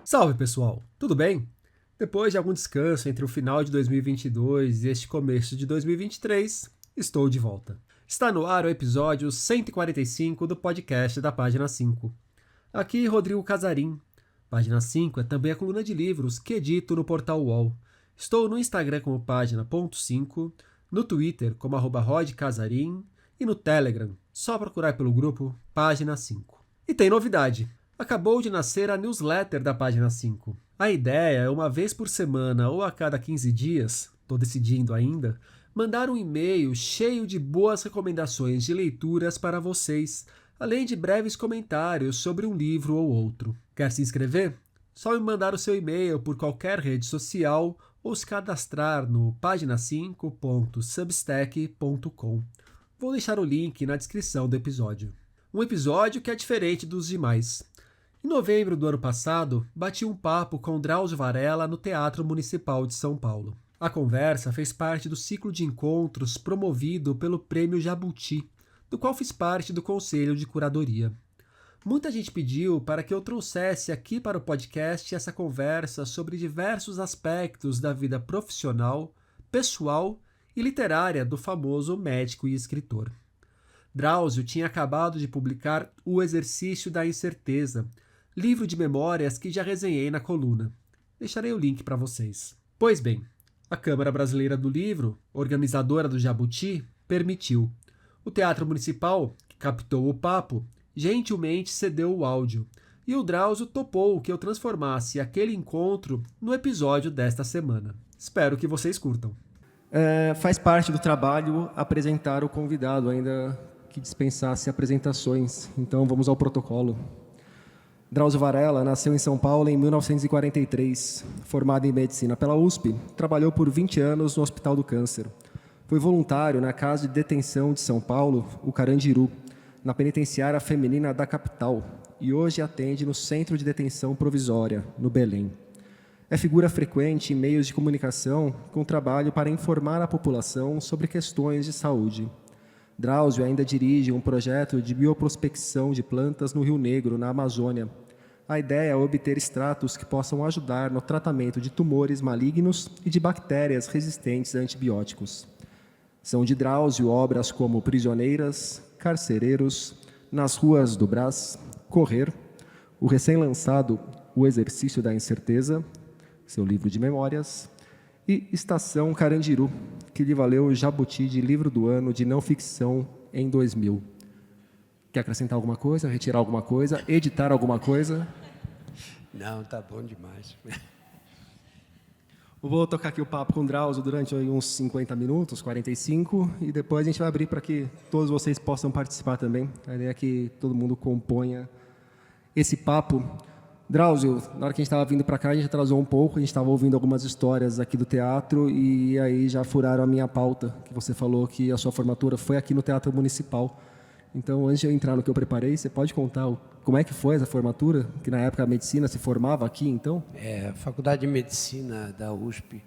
Salve pessoal, tudo bem? Depois de algum descanso entre o final de 2022 e este começo de 2023, estou de volta. Está no ar o episódio 145 do podcast da Página 5. Aqui Rodrigo Casarim. Página 5 é também a coluna de livros que edito no portal UOL. Estou no Instagram como página.5, no Twitter como @rodcasarim e no Telegram, só procurar pelo grupo Página 5. E tem novidade! Acabou de nascer a newsletter da Página 5. A ideia é uma vez por semana ou a cada 15 dias, estou decidindo ainda, mandar um e-mail cheio de boas recomendações de leituras para vocês, além de breves comentários sobre um livro ou outro. Quer se inscrever? Só me mandar o seu e-mail por qualquer rede social ou se cadastrar no pagina5.substack.com. Vou deixar o link na descrição do episódio. Um episódio que é diferente dos demais. Em novembro do ano passado, bati um papo com Drauzio Varela no Teatro Municipal de São Paulo. A conversa fez parte do ciclo de encontros promovido pelo Prêmio Jabuti, do qual fiz parte do conselho de curadoria. Muita gente pediu para que eu trouxesse aqui para o podcast essa conversa sobre diversos aspectos da vida profissional, pessoal e literária do famoso médico e escritor. Drauzio tinha acabado de publicar O Exercício da Incerteza, livro de memórias que já resenhei na coluna. Deixarei o link para vocês. Pois bem, a Câmara Brasileira do Livro, organizadora do Jabuti, permitiu. O Teatro Municipal, que captou o papo, gentilmente cedeu o áudio, e o Drauzio topou que eu transformasse aquele encontro no episódio desta semana. Espero que vocês curtam. Faz parte do trabalho apresentar o convidado, ainda que dispensasse apresentações. Então, vamos ao protocolo. Drauzio Varela nasceu em São Paulo em 1943. Formado em medicina pela USP, trabalhou por 20 anos no Hospital do Câncer. Foi voluntário na Casa de Detenção de São Paulo, o Carandiru, na penitenciária feminina da capital, e hoje atende no Centro de Detenção Provisória, no Belém. É figura frequente em meios de comunicação com trabalho para informar a população sobre questões de saúde. Drauzio ainda dirige um projeto de bioprospecção de plantas no Rio Negro, na Amazônia. A ideia é obter extratos que possam ajudar no tratamento de tumores malignos e de bactérias resistentes a antibióticos. São de Drauzio obras como Prisioneiras, Carcereiros, Nas Ruas do Brás, Correr, o recém-lançado O Exercício da Incerteza, seu livro de memórias, e Estação Carandiru, que lhe valeu o Jabuti de Livro do Ano de Não Ficção em 2000. Quer acrescentar alguma coisa, retirar alguma coisa, editar alguma coisa? Não, tá bom demais. Eu vou tocar aqui o papo com o Drauzio durante uns 50 minutos, 45, e depois a gente vai abrir para que todos vocês possam participar também. A ideia é que todo mundo componha esse papo. Drauzio, na hora que a gente estava vindo para cá, a gente atrasou um pouco, a gente estava ouvindo algumas histórias aqui do teatro e aí já furaram a minha pauta, que você falou que a sua formatura foi aqui no Teatro Municipal. Então, antes de eu entrar no que eu preparei, você pode contar como é que foi essa formatura? Que na época a medicina se formava aqui, então? A Faculdade de Medicina da USP,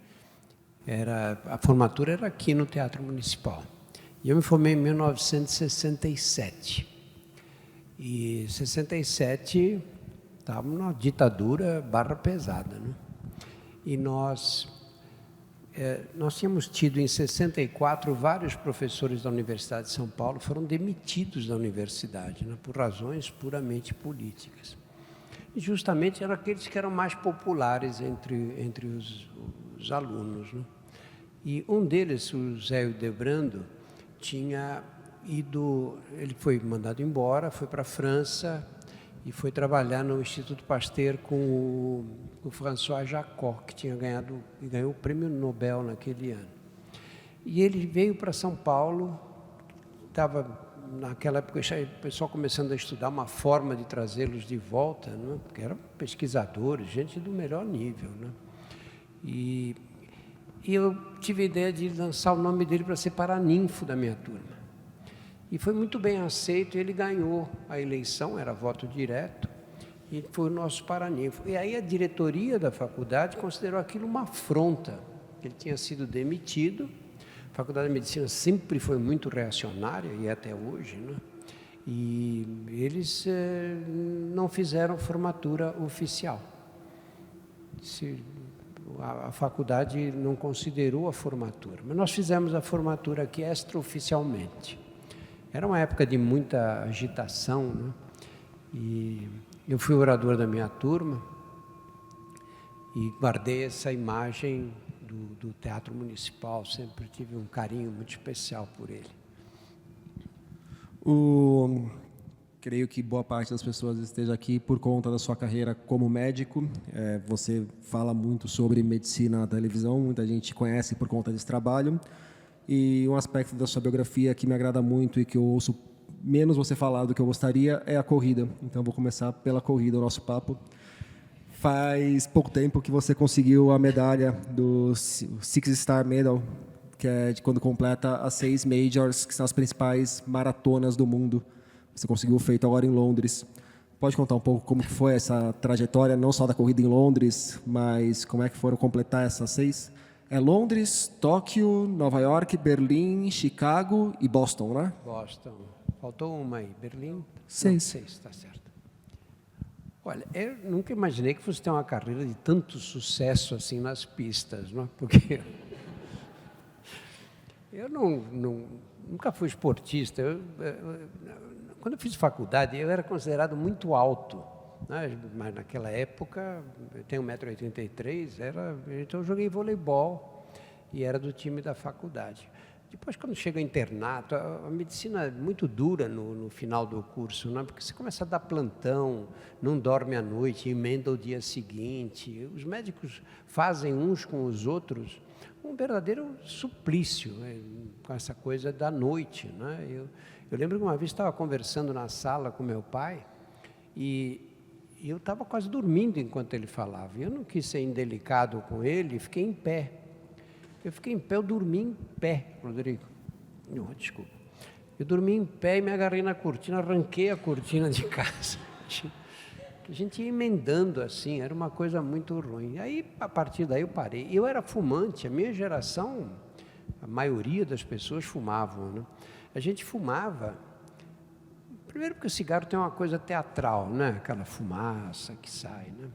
a formatura era aqui no Teatro Municipal. E eu me formei em 1967. E em 67... estávamos numa ditadura barra pesada, né? E nós tínhamos tido em 64 vários professores da Universidade de São Paulo foram demitidos da universidade, né, por razões puramente políticas. E justamente eram aqueles que eram mais populares entre os alunos, né? E um deles, o Zé Hildebrando, tinha ido, ele foi mandado embora, foi para a França, e foi trabalhar no Instituto Pasteur com o François Jacob, que ganhou o Prêmio Nobel naquele ano. E ele veio para São Paulo, estava naquela época o pessoal começando a estudar uma forma de trazê-los de volta, né? Porque eram pesquisadores, gente do melhor nível, né? E eu tive a ideia de lançar o nome dele para ser paraninfo da minha turma. E foi muito bem aceito, ele ganhou a eleição, era voto direto, e foi o nosso paraninfo. E aí a diretoria da faculdade considerou aquilo uma afronta. Ele tinha sido demitido, a Faculdade de Medicina sempre foi muito reacionária, e até hoje, né? E eles não fizeram formatura oficial. a faculdade não considerou a formatura. Mas nós fizemos a formatura aqui extraoficialmente. Era uma época de muita agitação, né? E eu fui orador da minha turma e guardei essa imagem do Teatro Municipal. Sempre tive um carinho muito especial por ele. Creio que boa parte das pessoas esteja aqui por conta da sua carreira como médico. Você fala muito sobre medicina na televisão, muita gente conhece por conta desse trabalho. E um aspecto da sua biografia que me agrada muito e que eu ouço menos você falar do que eu gostaria é a corrida. Então, vou começar pela corrida, o nosso papo. Faz pouco tempo que você conseguiu a medalha do Six Star Medal, que é de quando completa as 6 Majors, que são as principais maratonas do mundo. Você conseguiu feito agora em Londres. Pode contar um pouco como que foi essa trajetória, não só da corrida em Londres, mas como é que foram completar essas 6? É Londres, Tóquio, Nova York, Berlim, Chicago e Boston, né? Boston. Faltou uma aí. Berlim? 6. Não, 6, está certo. Olha, eu nunca imaginei que fosse ter uma carreira de tanto sucesso assim nas pistas, não é? Porque eu nunca fui esportista. Quando eu fiz faculdade, eu era considerado muito alto, né? Mas naquela época, eu tenho 1,83 m, então eu joguei voleibol e era do time da faculdade. Depois, quando chega o internato, a medicina é muito dura no final do curso, né? Porque você começa a dar plantão, não dorme à noite, emenda o dia seguinte. Os médicos fazem uns com os outros um verdadeiro suplício, né? Com essa coisa da noite, né? Eu lembro que uma vez estava conversando na sala com meu pai e eu estava quase dormindo enquanto ele falava. Eu não quis ser indelicado com ele, fiquei em pé. Eu fiquei em pé, eu dormi em pé, Rodrigo. Não, desculpa. Eu dormi em pé e me agarrei na cortina, arranquei a cortina de casa. A gente ia emendando assim, era uma coisa muito ruim. Aí, a partir daí, eu parei. Eu era fumante, a minha geração, a maioria das pessoas fumavam, né? A gente fumava, primeiro porque o cigarro tem uma coisa teatral, né? Aquela fumaça que sai, né?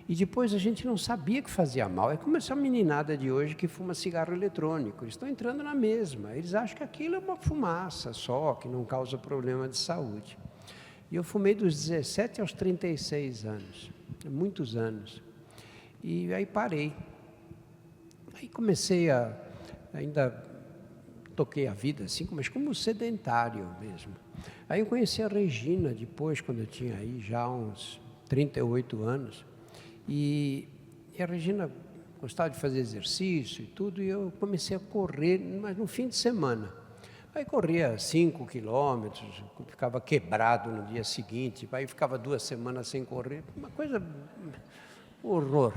E depois a gente não sabia que fazia mal. É como essa meninada de hoje que fuma cigarro eletrônico. Eles estão entrando na mesma. Eles acham que aquilo é uma fumaça só, que não causa problema de saúde. E eu fumei dos 17 aos 36 anos, muitos anos. E aí parei. Aí comecei ainda toquei a vida assim, mas como sedentário mesmo. Aí eu conheci a Regina depois, quando eu tinha aí já uns 38 anos. E a Regina gostava de fazer exercício e tudo, e eu comecei a correr, mas no fim de semana. Aí corria 5 quilômetros, ficava quebrado no dia seguinte, aí ficava 2 semanas sem correr, uma coisa, horror.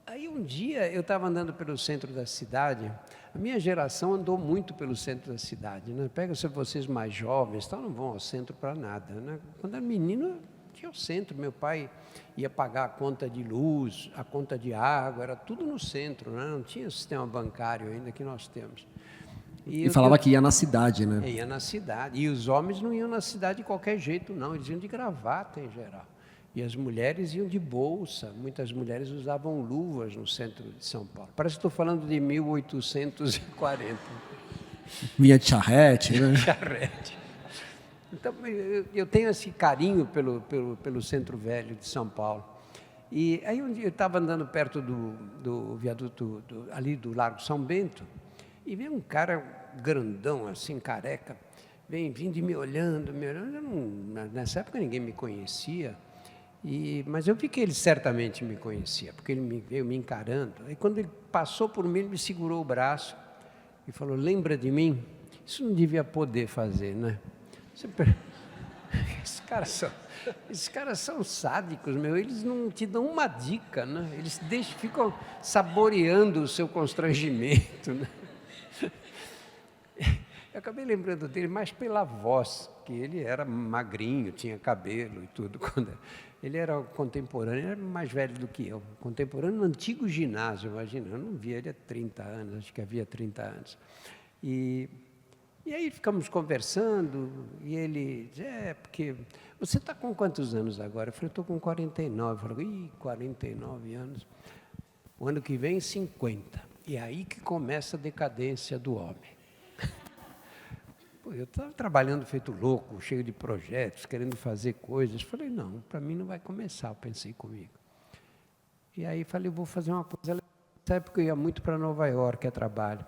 Aí um dia eu estava andando pelo centro da cidade, a minha geração andou muito pelo centro da cidade, né? Pega-se vocês mais jovens, não vão ao centro para nada, né? Quando era menino, tinha o centro, meu pai ia pagar a conta de luz, a conta de água, era tudo no centro, né? Não tinha sistema bancário ainda que nós temos. E falava que ia na cidade, né? Ia na cidade. E os homens não iam na cidade de qualquer jeito, não. Eles iam de gravata, em geral. E as mulheres iam de bolsa. Muitas mulheres usavam luvas no centro de São Paulo. Parece que estou falando de 1840. Vinha de charrete, né? Charrete. Então, eu tenho esse carinho pelo centro velho de São Paulo. E aí um dia eu estava andando perto do viaduto ali do Largo São Bento, e veio um cara grandão, assim, careca, vindo me olhando. Nessa época ninguém me conhecia, mas eu vi que ele certamente me conhecia, porque ele veio me encarando. Aí quando ele passou por mim, ele me segurou o braço e falou: lembra de mim? Isso não devia poder fazer, né? Esses caras são sádicos, eles não te dão uma dica, né? Eles ficam saboreando o seu constrangimento, né? Eu acabei lembrando dele mais pela voz, que ele era magrinho, tinha cabelo e tudo. Ele era contemporâneo, ele era mais velho do que eu, contemporâneo no antigo ginásio, imagina, eu não via ele há 30 anos, acho que havia 30 anos. E E aí ficamos conversando, e ele disse, porque você está com quantos anos agora? Eu falei, estou com 49. Eu falei, 49 anos. O ano que vem, 50. E é aí que começa a decadência do homem. Pô, eu estava trabalhando feito louco, cheio de projetos, querendo fazer coisas. Falei, não, para mim não vai começar, eu pensei comigo. E aí falei, vou fazer uma coisa. Nessa época eu ia muito para Nova York a trabalho.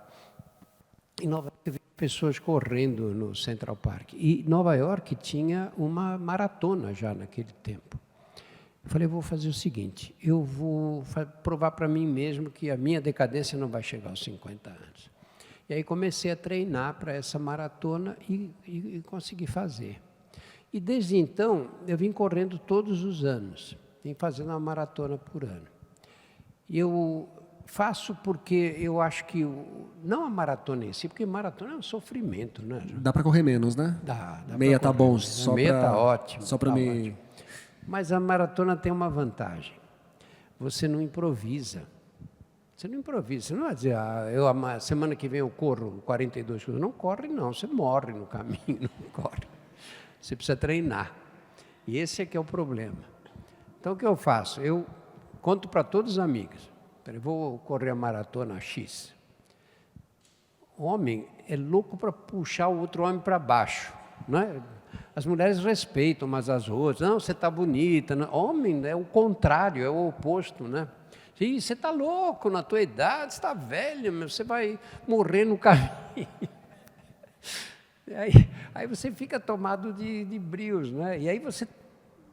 Em Nova York eu vi pessoas correndo no Central Park. E Nova York tinha uma maratona já naquele tempo. Eu falei, vou fazer o seguinte, eu vou provar para mim mesmo que a minha decadência não vai chegar aos 50 anos. E aí comecei a treinar para essa maratona e consegui fazer. E desde então, eu vim correndo todos os anos, vim fazendo uma maratona por ano. E eu faço porque eu acho que, não a maratona em si, porque maratona é um sofrimento, né? Dá para correr menos, né? Dá meia tá bom, só meia tá ótimo. Só para me... Ótimo. Mas a maratona tem uma vantagem, você não improvisa. Você não improvisa, você não vai dizer, a semana que vem eu corro 42 km. Não corre não, você morre no caminho, não corre. Você precisa treinar. E esse é que é o problema. Então o que eu faço? Eu conto para todos os amigos, eu vou correr a maratona X. O homem é louco para puxar o outro homem para baixo, não é? As mulheres respeitam umas às outras, não, você está bonita. Não. Homem é o contrário, é o oposto, né? Sim, você está louco na tua idade, você está velho, você vai morrer no caminho. Aí você fica tomado de brios, né? E aí você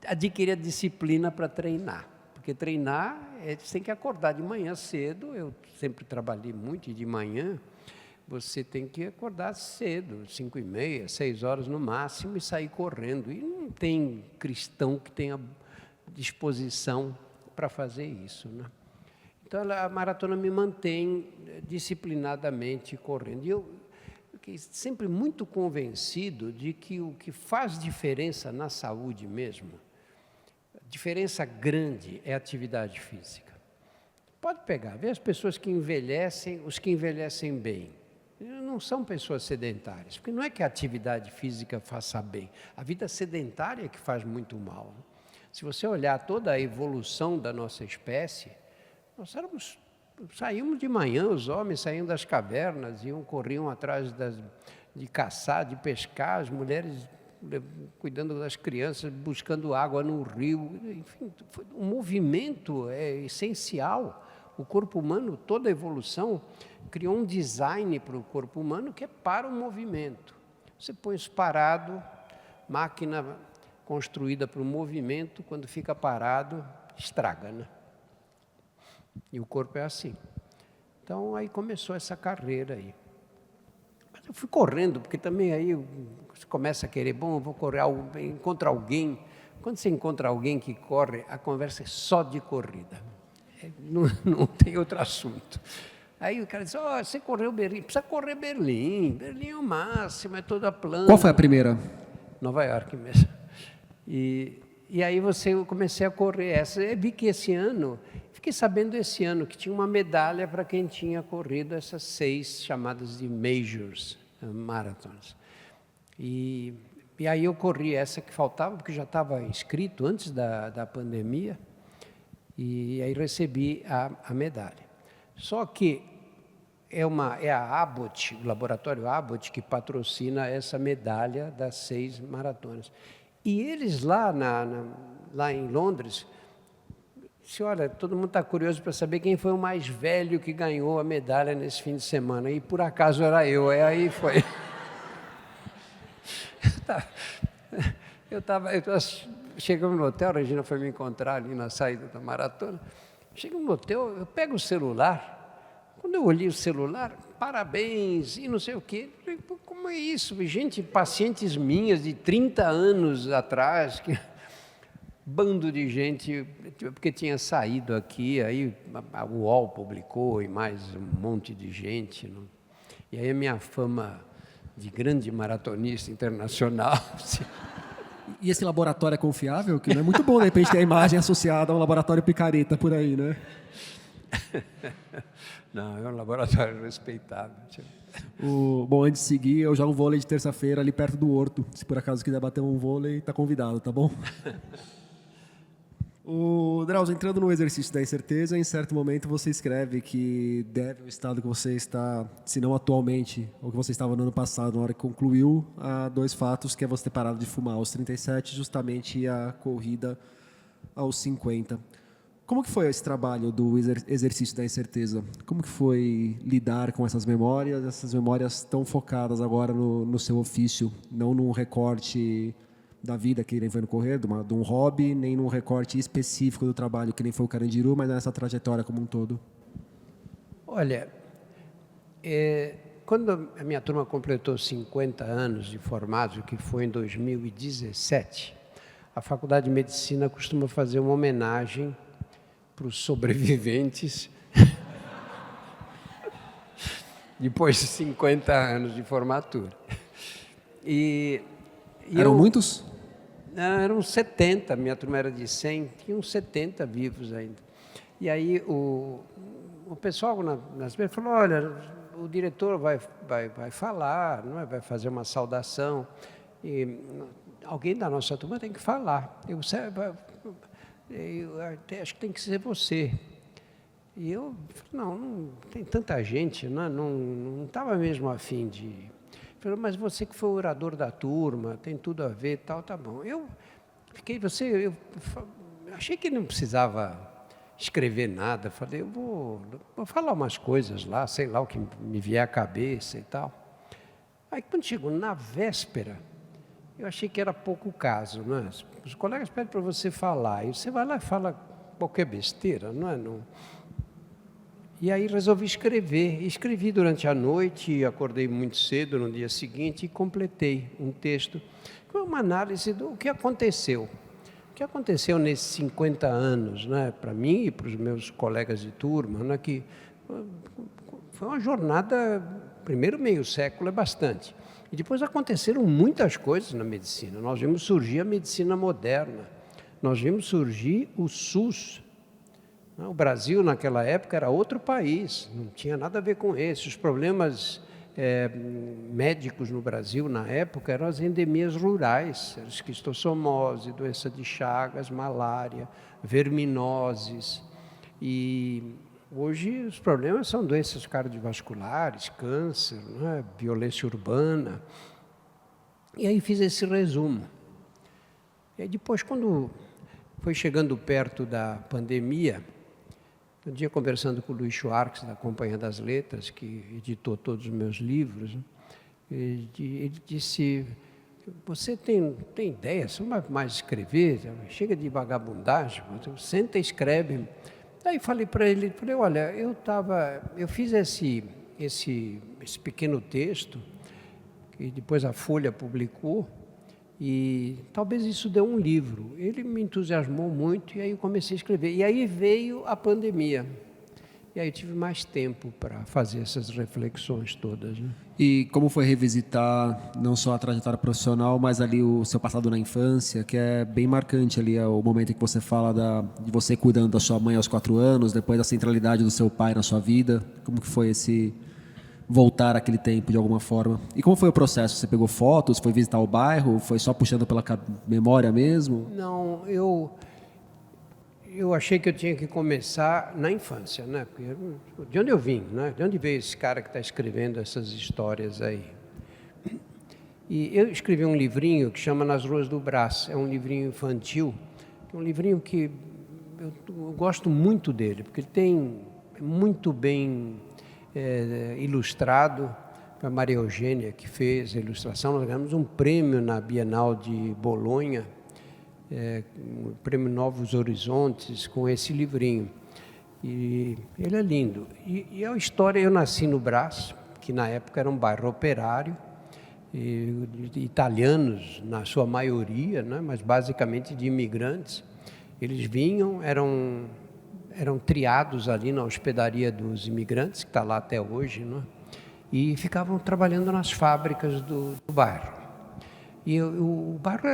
adquire a disciplina para treinar. Porque treinar, você tem que acordar de manhã cedo, eu sempre trabalhei muito e de manhã, você tem que acordar cedo, 5h30, 6 horas no máximo, e sair correndo. E não tem cristão que tenha disposição para fazer isso, né? Então, a maratona me mantém disciplinadamente correndo. E eu fiquei sempre muito convencido de que o que faz diferença na saúde mesmo, diferença grande, é a atividade física. Pode pegar, vê as pessoas que envelhecem, os que envelhecem bem. Não são pessoas sedentárias, porque não é que a atividade física faça bem, a vida sedentária é que faz muito mal. Se você olhar toda a evolução da nossa espécie, nós saímos de manhã, os homens saíam das cavernas, corriam atrás de caçar, de pescar, as mulheres cuidando das crianças, buscando água no rio, enfim, o movimento é essencial. O corpo humano, toda a evolução, criou um design para o corpo humano que é para o movimento. Você põe isso parado, máquina construída para o movimento, quando fica parado, estraga, né? E o corpo é assim. Então, aí começou essa carreira aí. Mas eu fui correndo, porque também aí você começa a querer, bom, eu vou correr, encontro alguém. Quando você encontra alguém que corre, a conversa é só de corrida. Não tem outro assunto. Aí o cara diz, você correu Berlim, precisa correr Berlim. Berlim é o máximo, é toda plana. Qual foi a primeira? Nova York mesmo. E aí eu comecei a correr essa. Eu vi que esse ano, fiquei sabendo esse ano, que tinha uma medalha para quem tinha corrido essas 6 chamadas de majors, marathons. E aí eu corri essa que faltava, porque já estava inscrito antes da pandemia, e aí recebi a medalha. Só que é a Abbott, o laboratório Abbott, que patrocina essa medalha das 6 maratonas. E eles lá em Londres, olha, todo mundo está curioso para saber quem foi o mais velho que ganhou a medalha nesse fim de semana. E por acaso era eu, aí foi. Chegamos no hotel, a Regina foi me encontrar ali na saída da maratona. Chegamos no hotel, eu pego o celular. Quando eu olhei o celular, parabéns, e não sei o quê. Falei, como é isso? Gente, pacientes minhas de 30 anos atrás, bando de gente, porque tinha saído aqui, aí a UOL publicou e mais um monte de gente. Não? E aí a minha fama de grande maratonista internacional. E esse laboratório é confiável? Que não é muito bom, de repente, ter a imagem associada a um laboratório picareta por aí, né? Não, é um laboratório respeitável. Bom, antes de seguir, eu jogo vôlei de terça-feira ali perto do Horto. Se por acaso quiser bater um vôlei, tá convidado, tá bom? Drauzio, entrando no exercício da incerteza, em certo momento você escreve que deve ao estado que você está, se não atualmente, ou que você estava no ano passado, na hora que concluiu, a 2 fatos, que é você ter parado de fumar aos 37, justamente a corrida aos 50. Como que foi esse trabalho do exercício da incerteza? Como que foi lidar com essas memórias tão focadas agora no seu ofício, não num recorte da vida que nem foi no correr, de um hobby, nem num recorte específico do trabalho que nem foi o Carandiru, mas nessa trajetória como um todo? Olha, quando a minha turma completou 50 anos de formado, que foi em 2017, a Faculdade de Medicina costuma fazer uma homenagem para os sobreviventes depois de 50 anos de formatura. Eram muitos? Não, eram 70, minha turma era de 100, tinha uns 70 vivos ainda. E aí o pessoal nas mesas falou, olha, o diretor vai falar, não é? Vai fazer uma saudação, e alguém da nossa turma tem que falar. Eu acho que tem que ser você. E eu falei, não tem tanta gente, não estava mesmo a fim de... Falei, mas você que foi o orador da turma, tem tudo a ver, tal, tá bom. Eu achei que não precisava escrever nada, falei, eu vou falar umas coisas lá, sei lá o que me vier à cabeça e tal. Aí quando chegou na véspera, eu achei que era pouco caso, não é? Os colegas pedem para você falar, e você vai lá e fala qualquer besteira, não é? E aí resolvi escrever. Escrevi durante a noite, acordei muito cedo no dia seguinte e completei um texto. Foi uma análise do que aconteceu. O que aconteceu nesses 50 anos, né, para mim e para os meus colegas de turma, né, que foi uma jornada, primeiro meio século é bastante. E depois aconteceram muitas coisas na medicina. Nós vimos surgir a medicina moderna, nós vimos surgir o SUS. O Brasil, naquela época, era outro país, não tinha nada a ver com esse. Os problemas médicos no Brasil, na época, eram as endemias rurais, esquistossomose, doença de Chagas, malária, verminoses. E hoje os problemas são doenças cardiovasculares, câncer, né, violência urbana. E aí fiz esse resumo. E aí depois, quando foi chegando perto da pandemia, um dia conversando com o Luiz Schwartz, da Companhia das Letras, que editou todos os meus livros, né? Ele disse, você tem ideia, você não vai mais escrever, chega de vagabundagem, senta e escreve. Aí falei para ele, olha, eu fiz esse pequeno texto, que depois a Folha publicou, e talvez isso dê um livro. Ele me entusiasmou muito e aí eu comecei a escrever. E aí veio a pandemia. E aí eu tive mais tempo para fazer essas reflexões todas, né? E como foi revisitar não só a trajetória profissional, mas ali o seu passado na infância, que é bem marcante ali, é o momento em que você fala de você cuidando da sua mãe aos 4 anos, depois da centralidade do seu pai na sua vida. Como que foi esse voltar àquele tempo de alguma forma? E como foi o processo? Você pegou fotos, foi visitar o bairro, foi só puxando pela memória mesmo? Não, eu achei que eu tinha que começar na infância, né? Porque de onde eu vim, né? De onde veio esse cara que está escrevendo essas histórias aí? E eu escrevi um livrinho que chama Nas Ruas do Brás, é um livrinho infantil, um livrinho que eu gosto muito dele, porque ele tem muito bem ilustrado. Foi a Maria Eugênia que fez a ilustração. Nós ganhamos um prêmio na Bienal de Bolonha, o prêmio Novos Horizontes, com esse livrinho. E ele é lindo. E a história, eu nasci no Brás, que na época era um bairro operário, italianos na sua maioria, né, mas basicamente de imigrantes. Eles vinham, eram triados ali na hospedaria dos imigrantes, que está lá até hoje, né? E ficavam trabalhando nas fábricas do bairro. E o bairro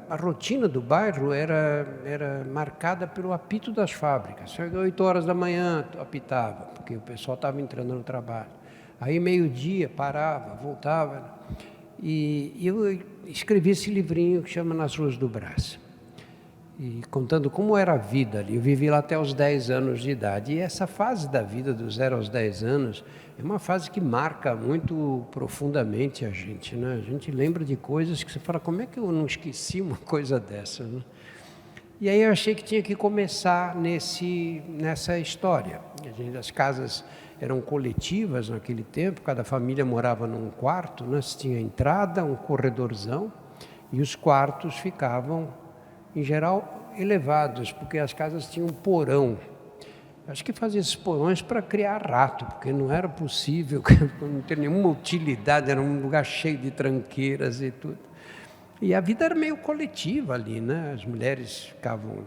a rotina do bairro era marcada pelo apito das fábricas. 8 horas da manhã apitava, porque o pessoal estava entrando no trabalho. Aí meio-dia parava, voltava. E eu escrevi esse livrinho que chama Nas Ruas do Brás. E contando como era a vida ali. Eu vivi lá até os 10 anos de idade. E essa fase da vida, dos 0 aos 10 anos, é uma fase que marca muito profundamente a gente, né? A gente lembra de coisas que você fala, como é que eu não esqueci uma coisa dessa, né? E aí eu achei que tinha que começar nessa história. As casas eram coletivas naquele tempo, cada família morava num quarto, né? Tinha entrada, um corredorzão, e os quartos ficavam, em geral, elevados, porque as casas tinham um porão. Acho que fazia esses porões para criar rato, porque não era possível, não ter nenhuma utilidade, era um lugar cheio de tranqueiras e tudo. E a vida era meio coletiva ali, né? As mulheres ficavam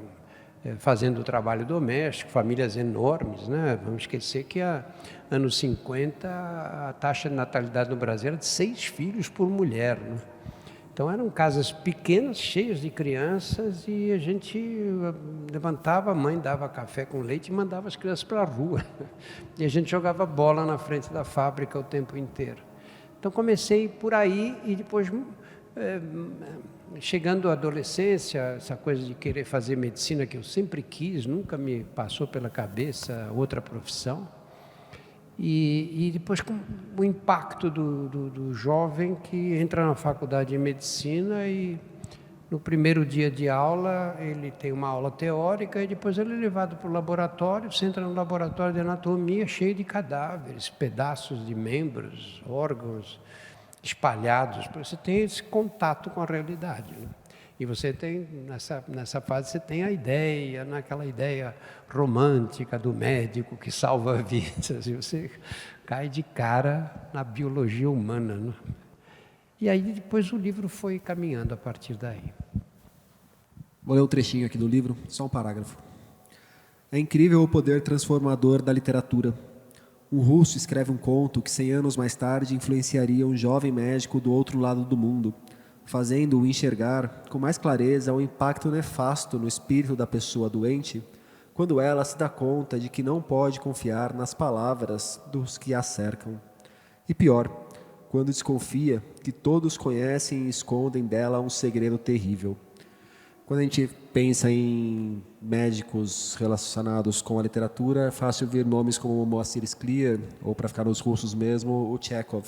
fazendo o trabalho doméstico, famílias enormes, né? Vamos esquecer que anos 50 a taxa de natalidade no Brasil era de 6 filhos por mulher, né? Então eram casas pequenas, cheias de crianças, e a gente levantava, a mãe dava café com leite e mandava as crianças para a rua. E a gente jogava bola na frente da fábrica o tempo inteiro. Então comecei por aí e depois, chegando à adolescência, essa coisa de querer fazer medicina que eu sempre quis, nunca me passou pela cabeça outra profissão. E depois com o impacto do jovem que entra na faculdade de medicina e no primeiro dia de aula ele tem uma aula teórica e depois ele é levado para o laboratório, você entra no laboratório de anatomia cheio de cadáveres, pedaços de membros, órgãos espalhados, você tem esse contato com a realidade, né? E você tem, nessa fase, você tem a ideia, naquela ideia romântica do médico que salva vidas, e você cai de cara na biologia humana, né? E aí depois o livro foi caminhando a partir daí. Vou ler um trechinho aqui do livro, só um parágrafo. É incrível o poder transformador da literatura. Um russo escreve um conto que 100 anos mais tarde influenciaria um jovem médico do outro lado do mundo, fazendo-o enxergar com mais clareza o impacto nefasto no espírito da pessoa doente, quando ela se dá conta de que não pode confiar nas palavras dos que a cercam. E pior, quando desconfia que todos conhecem e escondem dela um segredo terrível. Quando a gente pensa em médicos relacionados com a literatura, é fácil ver nomes como Moacir Sklier, ou para ficar nos russos mesmo, o Chekhov.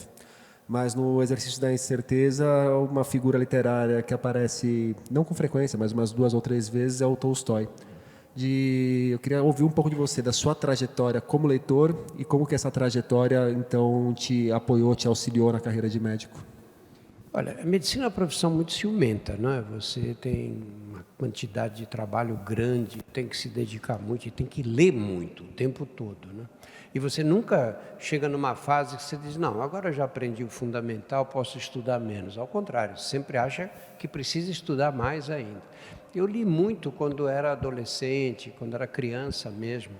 Mas no exercício da incerteza, uma figura literária que aparece, não com frequência, mas umas 2 ou 3 vezes, é o Tolstói. Eu queria ouvir um pouco de você, da sua trajetória como leitor e como que essa trajetória, então, te apoiou, te auxiliou na carreira de médico. Olha, a medicina é uma profissão muito ciumenta, né? Você tem uma quantidade de trabalho grande, tem que se dedicar muito e tem que ler muito o tempo todo, né? E você nunca chega numa fase que você diz, não, agora eu já aprendi o fundamental, posso estudar menos. Ao contrário, você sempre acha que precisa estudar mais ainda. Eu li muito quando era adolescente, quando era criança mesmo.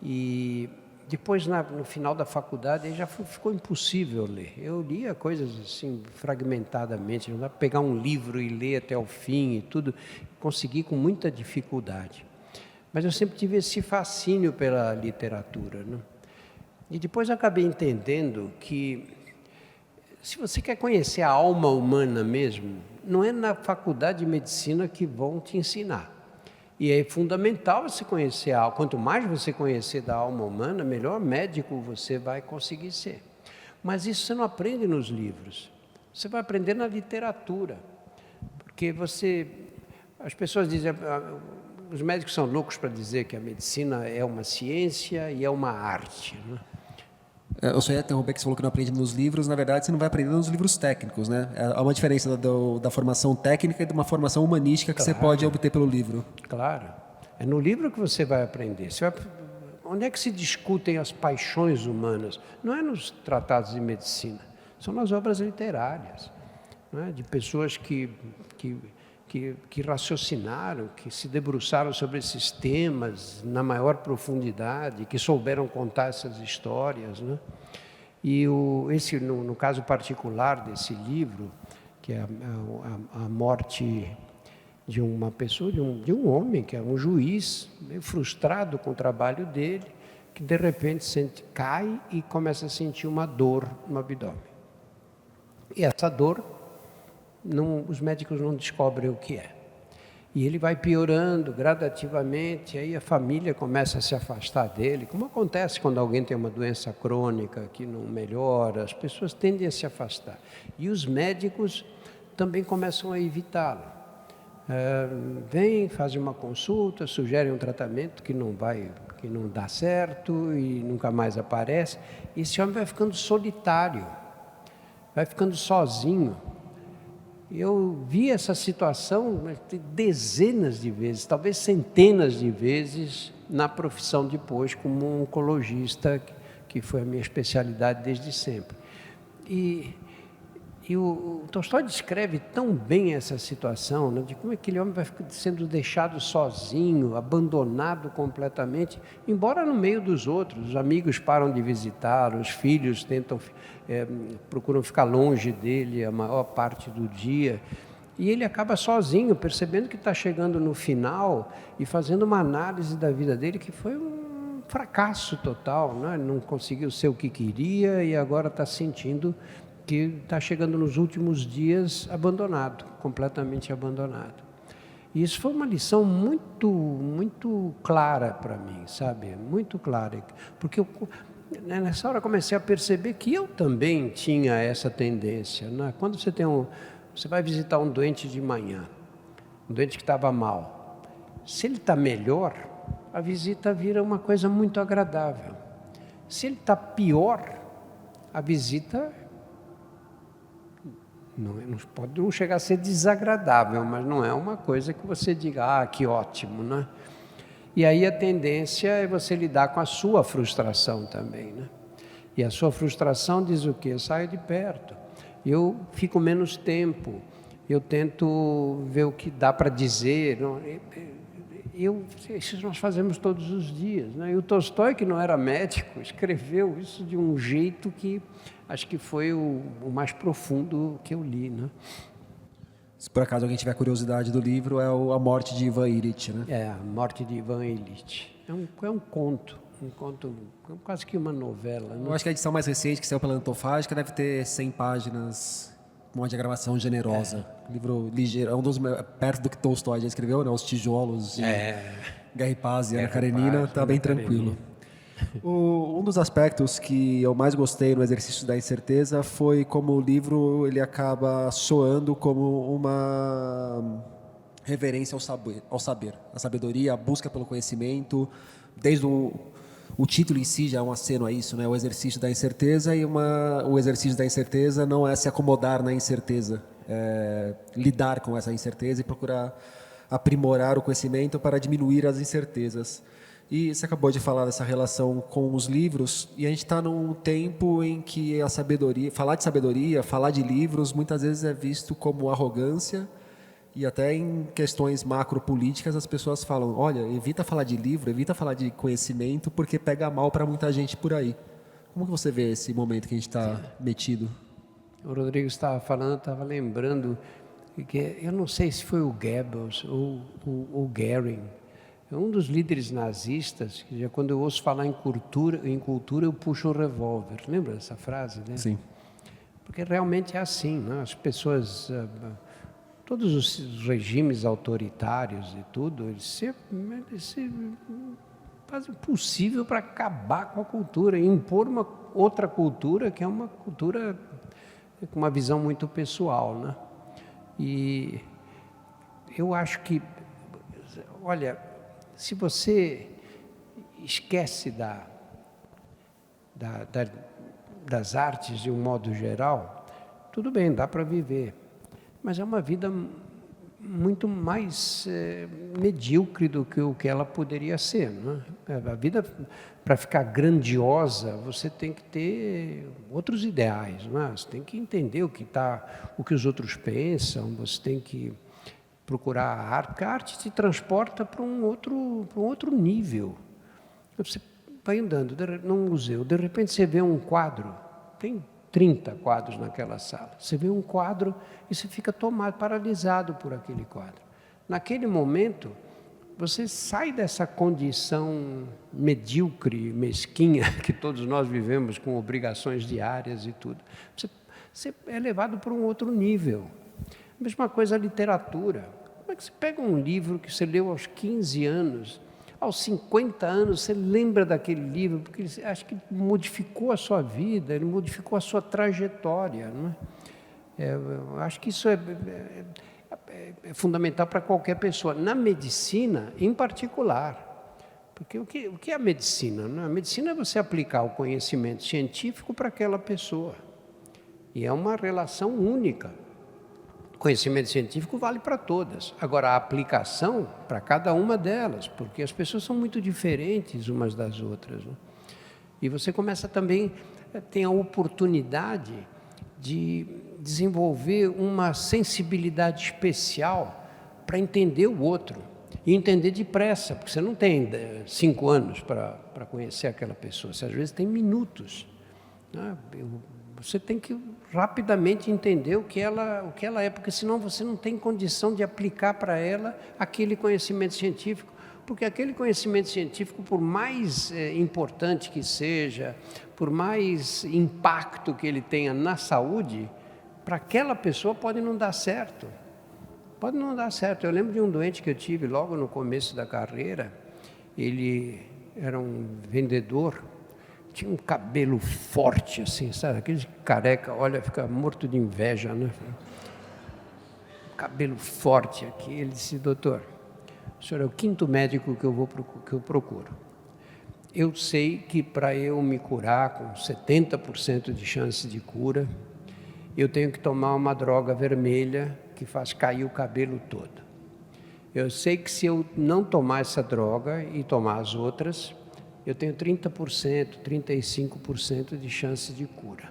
E depois, no final da faculdade, já ficou impossível ler. Eu lia coisas assim, fragmentadamente, não dá para pegar um livro e ler até o fim e tudo. Consegui com muita dificuldade. Mas eu sempre tive esse fascínio pela literatura, né? E depois acabei entendendo que, se você quer conhecer a alma humana mesmo, não é na faculdade de medicina que vão te ensinar. E é fundamental você conhecer a alma. Quanto mais você conhecer da alma humana, melhor médico você vai conseguir ser. Mas isso você não aprende nos livros. Você vai aprender na literatura. Porque as pessoas dizem, os médicos são loucos para dizer que a medicina é uma ciência e é uma arte, né? Eu só ia interromper que você falou que não aprende nos livros. Na verdade, você não vai aprender nos livros técnicos, né? Há uma diferença da formação técnica e de uma formação humanística que você pode obter pelo livro. Claro. É no livro que você vai aprender. Onde é que se discutem as paixões humanas? Não é nos tratados de medicina. São nas obras literárias, né? De pessoas que raciocinaram, que se debruçaram sobre esses temas na maior profundidade, que souberam contar essas histórias, né? E no caso particular desse livro, que é a morte de uma pessoa, de um homem, que é um juiz, meio frustrado com o trabalho dele, que de repente cai e começa a sentir uma dor no abdômen. E essa dor, os médicos não descobrem o que é. E ele vai piorando gradativamente, aí a família começa a se afastar dele, como acontece quando alguém tem uma doença crônica que não melhora, as pessoas tendem a se afastar. E os médicos também começam a evitá-lo. Vêm, fazem uma consulta, sugerem um tratamento que não dá certo e nunca mais aparece. E esse homem vai ficando solitário, vai ficando sozinho. Eu vi essa situação dezenas de vezes, talvez centenas de vezes, na profissão depois, como oncologista, que foi a minha especialidade desde sempre. E o Tolstói descreve tão bem essa situação, né, de como aquele homem vai sendo deixado sozinho, abandonado completamente, embora no meio dos outros. Os amigos param de visitar, os filhos procuram ficar longe dele a maior parte do dia. E ele acaba sozinho, percebendo que está chegando no final e fazendo uma análise da vida dele que foi um fracasso total, né? Não conseguiu ser o que queria e agora está sentindo que está chegando nos últimos dias abandonado, completamente abandonado. E isso foi uma lição muito, muito clara para mim, sabe? Muito clara, porque nessa hora eu comecei a perceber que eu também tinha essa tendência, né? Quando você vai visitar um doente de manhã, um doente que estava mal, se ele está melhor, a visita vira uma coisa muito agradável. Se ele está pior, a visita pode não chegar a ser desagradável, mas não é uma coisa que você diga, que ótimo, né? E aí a tendência é você lidar com a sua frustração também, né? E a sua frustração diz o quê? Eu saio de perto, eu fico menos tempo, eu tento ver o que dá para dizer. Isso nós fazemos todos os dias, né? E o Tolstói, que não era médico, escreveu isso de um jeito que acho que foi o mais profundo que eu li, né? Se por acaso alguém tiver curiosidade do livro, é A Morte de Ivan Ilitch, né? A Morte de Ivan Ilitch. É um conto, quase que uma novela, né? Eu acho que a edição mais recente, que saiu pela Antofágica, deve ter 100 páginas, uma diagramação generosa. Livro ligeiro, é um dos perto do que Tolstói já escreveu, né? Os Tijolos de Guerra e Paz e Ana Karenina, está bem tranquilo. Um dos aspectos que eu mais gostei no Exercício da Incerteza foi como o livro ele acaba soando como uma reverência ao saber, a sabedoria, a busca pelo conhecimento, desde o título em si já é um aceno a isso, né? O Exercício da Incerteza, e o exercício da incerteza não é se acomodar na incerteza, é lidar com essa incerteza e procurar aprimorar o conhecimento para diminuir as incertezas. E você acabou de falar dessa relação com os livros, e a gente está num tempo em que a sabedoria, falar de livros, muitas vezes é visto como arrogância, e até em questões macropolíticas as pessoas falam, olha, evita falar de livro, evita falar de conhecimento, porque pega mal para muita gente por aí. Como que você vê esse momento que a gente está metido? O Rodrigo estava falando, eu estava lembrando, que eu não sei se foi o Goebbels ou o Goering, um dos líderes nazistas, que quando eu ouço falar em cultura eu puxo o revólver. Lembra dessa frase, né? Sim. Porque realmente é assim, né? As pessoas, todos os regimes autoritários e tudo, eles fazem o possível para acabar com a cultura, impor uma outra cultura, que é uma cultura com uma visão muito pessoal, né? E eu acho que, olha, se você esquece das artes de um modo geral, tudo bem, dá para viver, mas é uma vida muito mais medíocre do que o que ela poderia ser, né? A vida, para ficar grandiosa, você tem que ter outros ideais, né? Você tem que entender o que os outros pensam, você tem que procurar a arte, porque a arte te transporta para um outro nível. Você vai andando num museu, de repente você vê um quadro, tem 30 quadros naquela sala. Você vê um quadro e você fica paralisado por aquele quadro. Naquele momento, você sai dessa condição medíocre, mesquinha, que todos nós vivemos com obrigações diárias e tudo. Você é levado para um outro nível. A mesma coisa a literatura. Como é que você pega um livro que você leu aos 15 anos, aos 50 anos, você lembra daquele livro, porque ele, acho que modificou a sua vida, ele modificou a sua trajetória, não é? Eu acho que isso é fundamental para qualquer pessoa. Na medicina, em particular. Porque o que é a medicina? Não é? A medicina é você aplicar o conhecimento científico para aquela pessoa. E é uma relação única. O conhecimento científico vale para todas. Agora, a aplicação para cada uma delas, porque as pessoas são muito diferentes umas das outras. Né? E você começa também, tem a oportunidade de desenvolver uma sensibilidade especial para entender o outro. E entender depressa, porque você não tem 5 anos para conhecer aquela pessoa, você às vezes tem minutos. Né? Você tem que rapidamente entender o que ela é, porque senão você não tem condição de aplicar para ela aquele conhecimento científico, porque aquele conhecimento científico, por mais importante que seja, por mais impacto que ele tenha na saúde, para aquela pessoa pode não dar certo. Pode não dar certo. Eu lembro de um doente que eu tive logo no começo da carreira, ele era um vendedor, tinha um cabelo forte, assim, sabe? Aquele careca, olha, fica morto de inveja, né? Cabelo forte aqui. Ele disse, doutor, o senhor é o 5º médico que eu procuro. Eu sei que para eu me curar com 70% de chance de cura, eu tenho que tomar uma droga vermelha que faz cair o cabelo todo. Eu sei que se eu não tomar essa droga e tomar as outras, eu tenho 30%, 35% de chance de cura.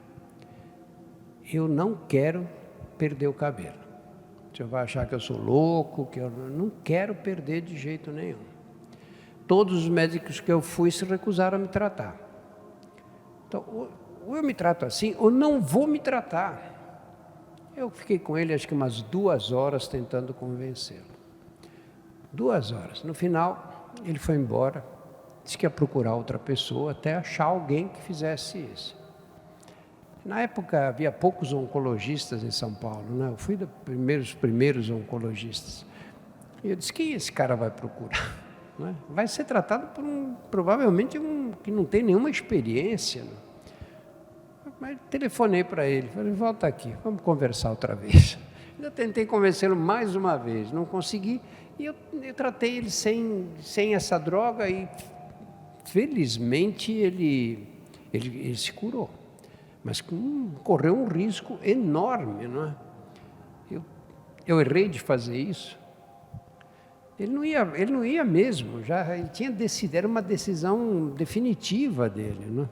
Eu não quero perder o cabelo. Você vai achar que eu sou louco, que eu não quero perder de jeito nenhum. Todos os médicos que eu fui se recusaram a me tratar. Então, ou eu me trato assim, ou não vou me tratar. Eu fiquei com ele, acho que umas 2 horas tentando convencê-lo. 2 horas. No final, ele foi embora. Disse que ia procurar outra pessoa até achar alguém que fizesse isso. Na época havia poucos oncologistas em São Paulo, né? Eu fui dos primeiros oncologistas. E eu disse, quem esse cara vai procurar? Né? Vai ser tratado por provavelmente que não tem nenhuma experiência. Né? Mas telefonei para ele, falei, volta aqui, vamos conversar outra vez. Ainda tentei convencê-lo mais uma vez, não consegui. E eu tratei ele sem essa droga e felizmente ele se curou, mas correu um risco enorme, não é? Eu errei de fazer isso. Ele não ia mesmo, ele tinha decidido, era uma decisão definitiva dele, não é?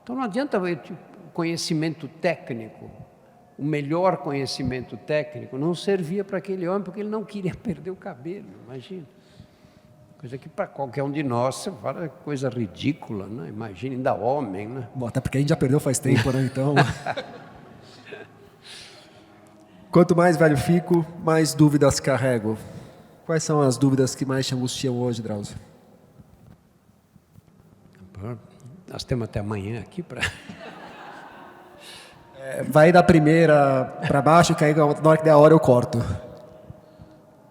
Então não adianta o conhecimento técnico, o melhor conhecimento técnico não servia para aquele homem porque ele não queria perder o cabelo, imagina. Coisa que para qualquer um de nós, você fala coisa ridícula, né? Imagina, ainda homem, né? Bom, até porque a gente já perdeu faz tempo, né? Então... Quanto mais velho fico, mais dúvidas carrego. Quais são as dúvidas que mais te angustiam hoje, Drauzio? Nós temos até amanhã aqui para... Vai da primeira para baixo, que aí na hora que der a hora eu corto.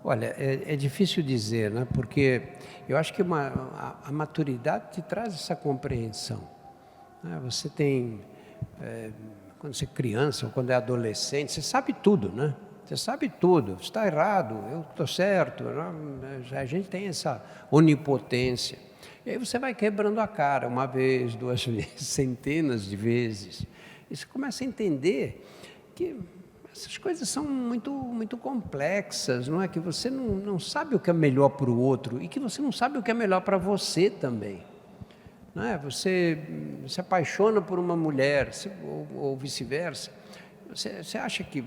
Olha, é difícil dizer, né? Porque eu acho que a maturidade te traz essa compreensão. Né? Você tem, quando você é criança ou quando é adolescente, você sabe tudo, né? Você sabe tudo, está errado, eu estou certo. Né? A gente tem essa onipotência. E aí você vai quebrando a cara 1 vez, 2 vezes, centenas de vezes. E você começa a entender que essas coisas são muito, muito complexas, não é? Que você não sabe o que é melhor para o outro e que você não sabe o que é melhor para você também. Não é? Você se apaixona por uma mulher ou vice-versa. Você acha que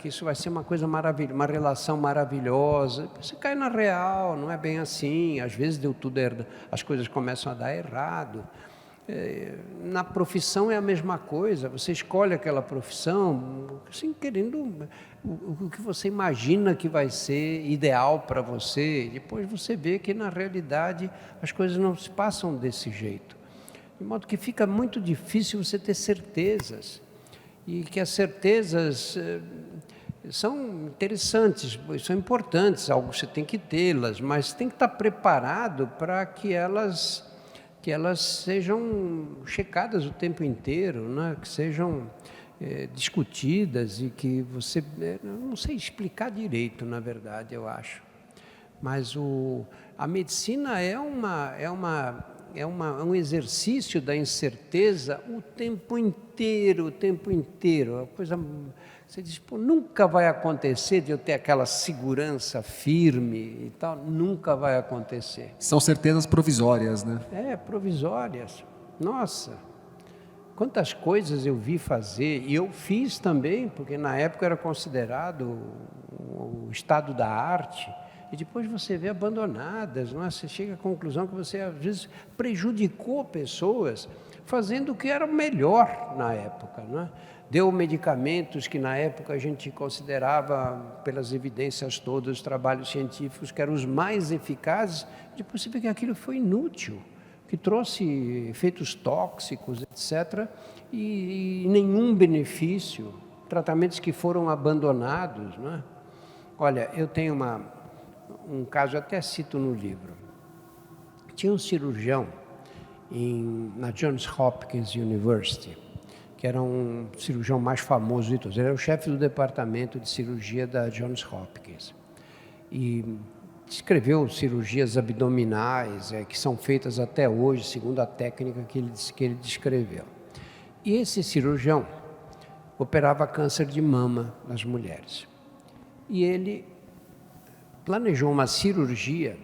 isso vai ser uma coisa maravilhosa, uma relação maravilhosa. Você cai na real, não é bem assim. Às vezes deu tudo errado, as coisas começam a dar errado. Na profissão é a mesma coisa, você escolhe aquela profissão, assim, querendo o que você imagina que vai ser ideal para você, depois você vê que na realidade as coisas não se passam desse jeito. De modo que fica muito difícil você ter certezas, e que as certezas são interessantes, são importantes, algo você tem que tê-las, mas tem que estar preparado para que elas sejam checadas o tempo inteiro, né? Que sejam discutidas e que você... não sei explicar direito, na verdade, eu acho. Mas a medicina é um exercício da incerteza o tempo inteiro, A coisa... Você diz, pô, nunca vai acontecer de eu ter aquela segurança firme e tal, nunca vai acontecer. São certezas provisórias, né? Provisórias. Nossa, quantas coisas eu vi fazer, e eu fiz também, porque na época era considerado o estado da arte, e depois você vê abandonadas, não é? Você chega à conclusão que você, às vezes, prejudicou pessoas fazendo o que era melhor na época, não é? Deu medicamentos que na época a gente considerava, pelas evidências todas, os trabalhos científicos, que eram os mais eficazes, depois você vê que aquilo foi inútil, que trouxe efeitos tóxicos, etc., e nenhum benefício, tratamentos que foram abandonados, não é? Olha, eu tenho um caso, até cito no livro. Tinha um cirurgião na Johns Hopkins University, que era um cirurgião mais famoso de todos. Ele era o chefe do departamento de cirurgia da Johns Hopkins. E descreveu cirurgias abdominais, que são feitas até hoje, segundo a técnica que ele descreveu. E esse cirurgião operava câncer de mama nas mulheres. E ele planejou uma cirurgia,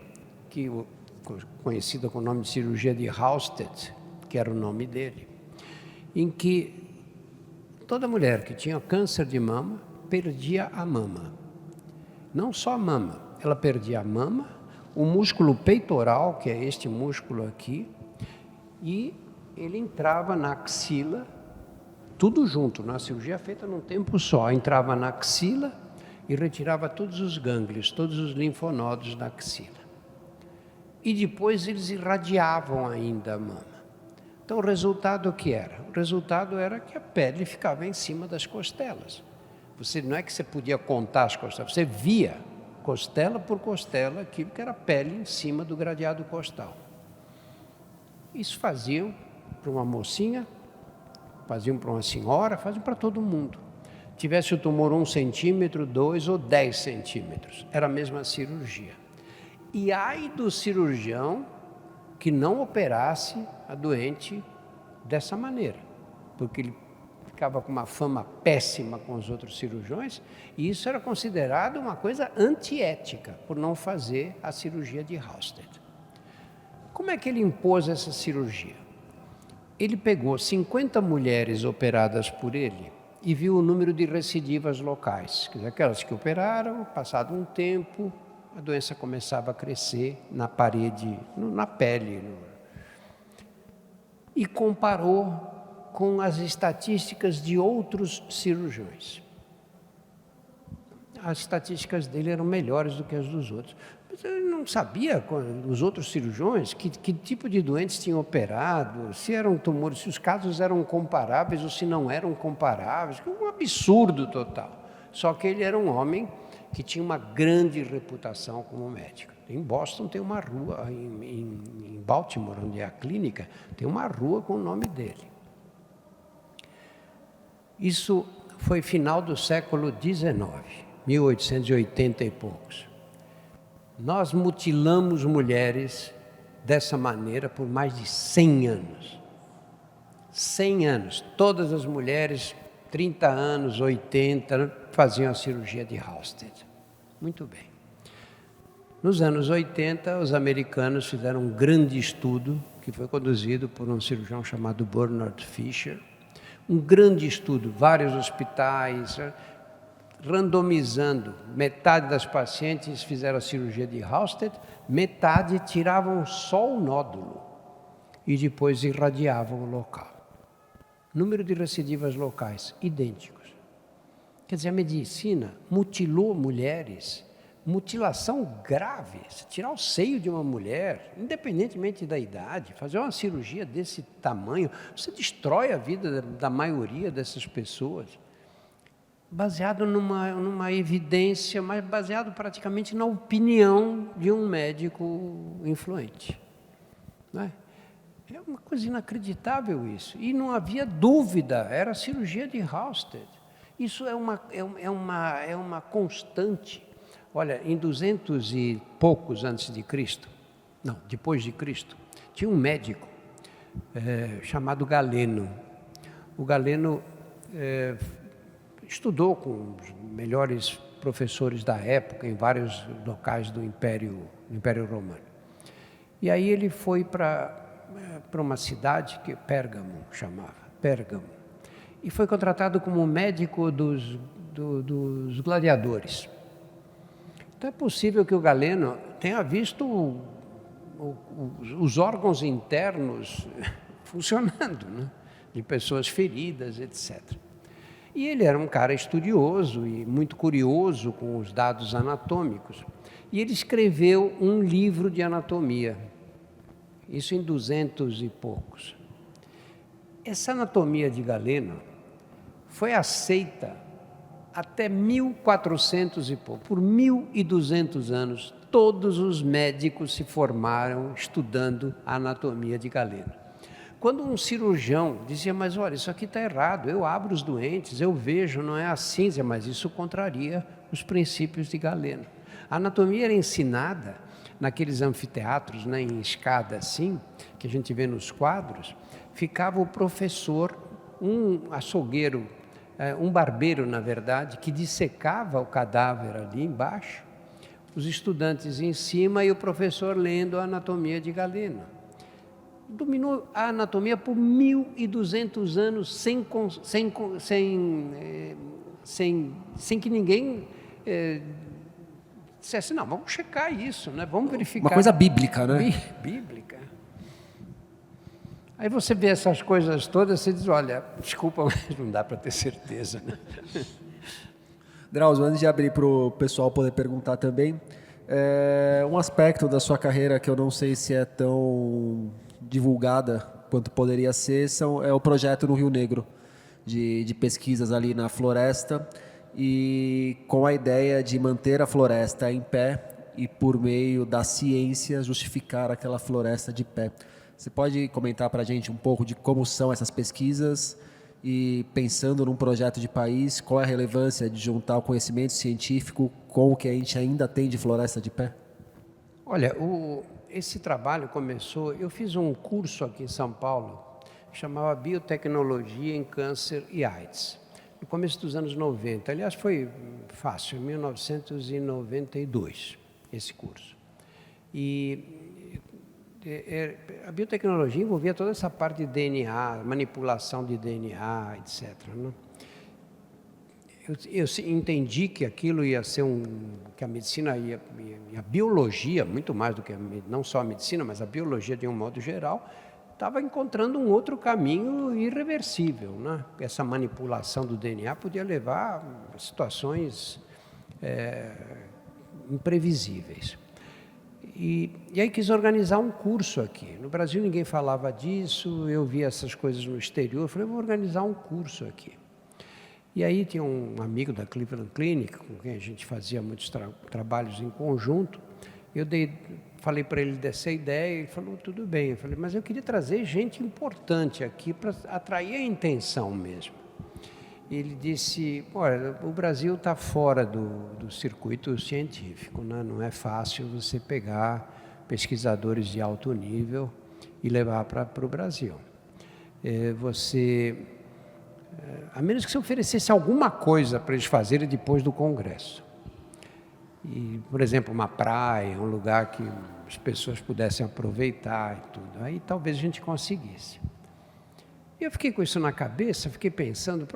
conhecida com o nome de cirurgia de Halsted, que era o nome dele, em que toda mulher que tinha câncer de mama perdia a mama. Não só a mama, ela perdia a mama, o músculo peitoral, que é este músculo aqui, e ele entrava na axila, tudo junto, na cirurgia feita num tempo só, entrava na axila e retirava todos os gânglios, todos os linfonodos da axila. E depois eles irradiavam ainda a mama. Então, o resultado o que era? O resultado era que a pele ficava em cima das costelas. Não é que você podia contar as costelas, você via, costela por costela, aquilo que era pele em cima do gradeado costal. Isso faziam para uma mocinha, faziam para uma senhora, faziam para todo mundo. Tivesse o tumor 1 centímetro, 2 ou 10 centímetros, era a mesma cirurgia. E ai do cirurgião que não operasse a doente dessa maneira, porque ele ficava com uma fama péssima com os outros cirurgiões, e isso era considerado uma coisa antiética, por não fazer a cirurgia de Halsted. Como é que ele impôs essa cirurgia? Ele pegou 50 mulheres operadas por ele e viu o número de recidivas locais, quer dizer, aquelas que operaram, passado um tempo, a doença começava a crescer na parede, na pele. E comparou com as estatísticas de outros cirurgiões. As estatísticas dele eram melhores do que as dos outros. Mas ele não sabia, os outros cirurgiões, que tipo de doentes tinham operado, se eram tumores, se os casos eram comparáveis ou se não eram comparáveis. Um absurdo total. Só que ele era um homem que tinha uma grande reputação como médico. Em Boston tem uma rua, em Baltimore, onde é a clínica, tem uma rua com o nome dele. Isso foi final do século XIX, 1880 e poucos. Nós mutilamos mulheres dessa maneira por mais de 100 anos. 100 anos. Todas as mulheres, 30 anos, 80, faziam a cirurgia de Halsted. Muito bem. Nos anos 80, os americanos fizeram um grande estudo, que foi conduzido por um cirurgião chamado Bernard Fisher. Um grande estudo, vários hospitais, randomizando. Metade das pacientes fizeram a cirurgia de Halsted, metade tiravam só o nódulo. e depois irradiavam o local. Número de recidivas locais, idênticos. Quer dizer, a medicina mutilou mulheres, mutilação grave, se tirar o seio de uma mulher, independentemente da idade, fazer uma cirurgia desse tamanho, você destrói a vida da maioria dessas pessoas, baseado numa evidência, mas baseado praticamente na opinião de um médico influente. Não é? É uma coisa inacreditável isso. E não havia dúvida, era a cirurgia de Halsted. Isso é uma constante. Olha, em 200 e poucos antes de Cristo, não, depois de Cristo, tinha um médico chamado Galeno. O Galeno estudou com os melhores professores da época em vários locais do Império Romano. E aí ele foi para uma cidade que Pérgamo chamava, Pérgamo, e foi contratado como médico dos gladiadores. Então é possível que o Galeno tenha visto os órgãos internos funcionando, né? De pessoas feridas, etc. E ele era um cara estudioso e muito curioso com os dados anatômicos. E ele escreveu um livro de anatomia, isso em 200 e poucos. Essa anatomia de Galeno foi aceita até 1400 e pouco. Por 1200 anos, todos os médicos se formaram estudando a anatomia de Galeno. Quando um cirurgião dizia, mas olha, isso aqui está errado, eu abro os doentes, eu vejo, não é assim, dizia, mas isso contraria os princípios de Galeno. A anatomia era ensinada naqueles anfiteatros, né, em escada assim, que a gente vê nos quadros, ficava o professor, um açougueiro, um barbeiro, na verdade, que dissecava o cadáver ali embaixo, os estudantes em cima e o professor lendo a anatomia de Galeno. Dominou a anatomia por 1200 anos sem que ninguém dissesse, não, vamos checar isso, né? Vamos verificar. Uma coisa bíblica, né? Bíblica. Aí você vê essas coisas todas, você diz, olha, desculpa, mas não dá para ter certeza, né? Drauzio, antes de abrir para o pessoal poder perguntar também, um aspecto da sua carreira que eu não sei se é tão divulgada quanto poderia ser, é o projeto no Rio Negro, de pesquisas ali na floresta, e com a ideia de manter a floresta em pé e, por meio da ciência, justificar aquela floresta de pé. Você pode comentar para a gente um pouco de como são essas pesquisas e, pensando num projeto de país, qual é a relevância de juntar o conhecimento científico com o que a gente ainda tem de floresta de pé? Olha, esse trabalho começou, eu fiz um curso aqui em São Paulo, que chamava Biotecnologia em Câncer e AIDS, no começo dos anos 90. Aliás, foi fácil, em 1992, esse curso. E a biotecnologia envolvia toda essa parte de DNA, manipulação de DNA, etc. Né? Eu entendi que aquilo ia ser que a medicina e a biologia, muito mais do que não só a medicina, mas a biologia de um modo geral, estava encontrando um outro caminho irreversível, né? Essa manipulação do DNA podia levar a situações imprevisíveis. E aí quis organizar um curso aqui. No Brasil ninguém falava disso, eu via essas coisas no exterior, falei, vou organizar um curso aqui. E aí tinha um amigo da Cleveland Clinic, com quem a gente fazia muitos trabalhos em conjunto, falei para ele dessa ideia, ele falou, tudo bem. Eu falei, mas eu queria trazer gente importante aqui para atrair a intenção mesmo. Ele disse, olha, o Brasil está fora do circuito científico, né? Não é fácil você pegar pesquisadores de alto nível e levar para o Brasil. A menos que você oferecesse alguma coisa para eles fazerem depois do congresso. E, por exemplo, uma praia, um lugar que as pessoas pudessem aproveitar e tudo. Aí talvez a gente conseguisse. E eu fiquei com isso na cabeça, fiquei pensando,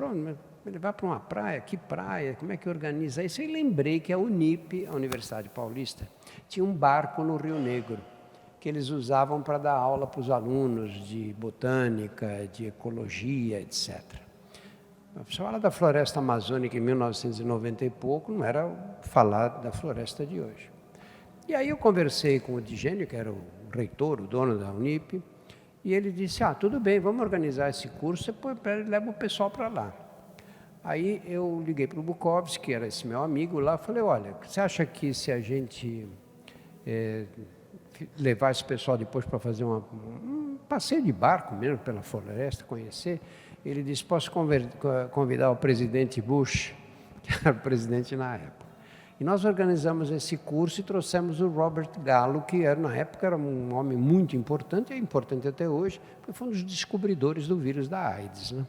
levar para uma praia, que praia, como é que organiza isso? E lembrei que a Unip, a Universidade Paulista, tinha um barco no Rio Negro, que eles usavam para dar aula para os alunos de botânica, de ecologia, etc. Você fala da floresta amazônica em 1990 e pouco, não era falar da floresta de hoje. E aí eu conversei com o Digênio, que era o reitor, o dono da Unip, e ele disse, tudo bem, vamos organizar esse curso, depois leva o pessoal para lá. Aí eu liguei para o Bukowski, que era esse meu amigo lá, falei, olha, você acha que se a gente levar esse pessoal depois para fazer um passeio de barco mesmo pela floresta, conhecer? Ele disse, posso convidar o presidente Bush, que era o presidente na época. E nós organizamos esse curso e trouxemos o Robert Gallo, que na época era um homem muito importante, é importante até hoje, porque foi um dos descobridores do vírus da AIDS, né?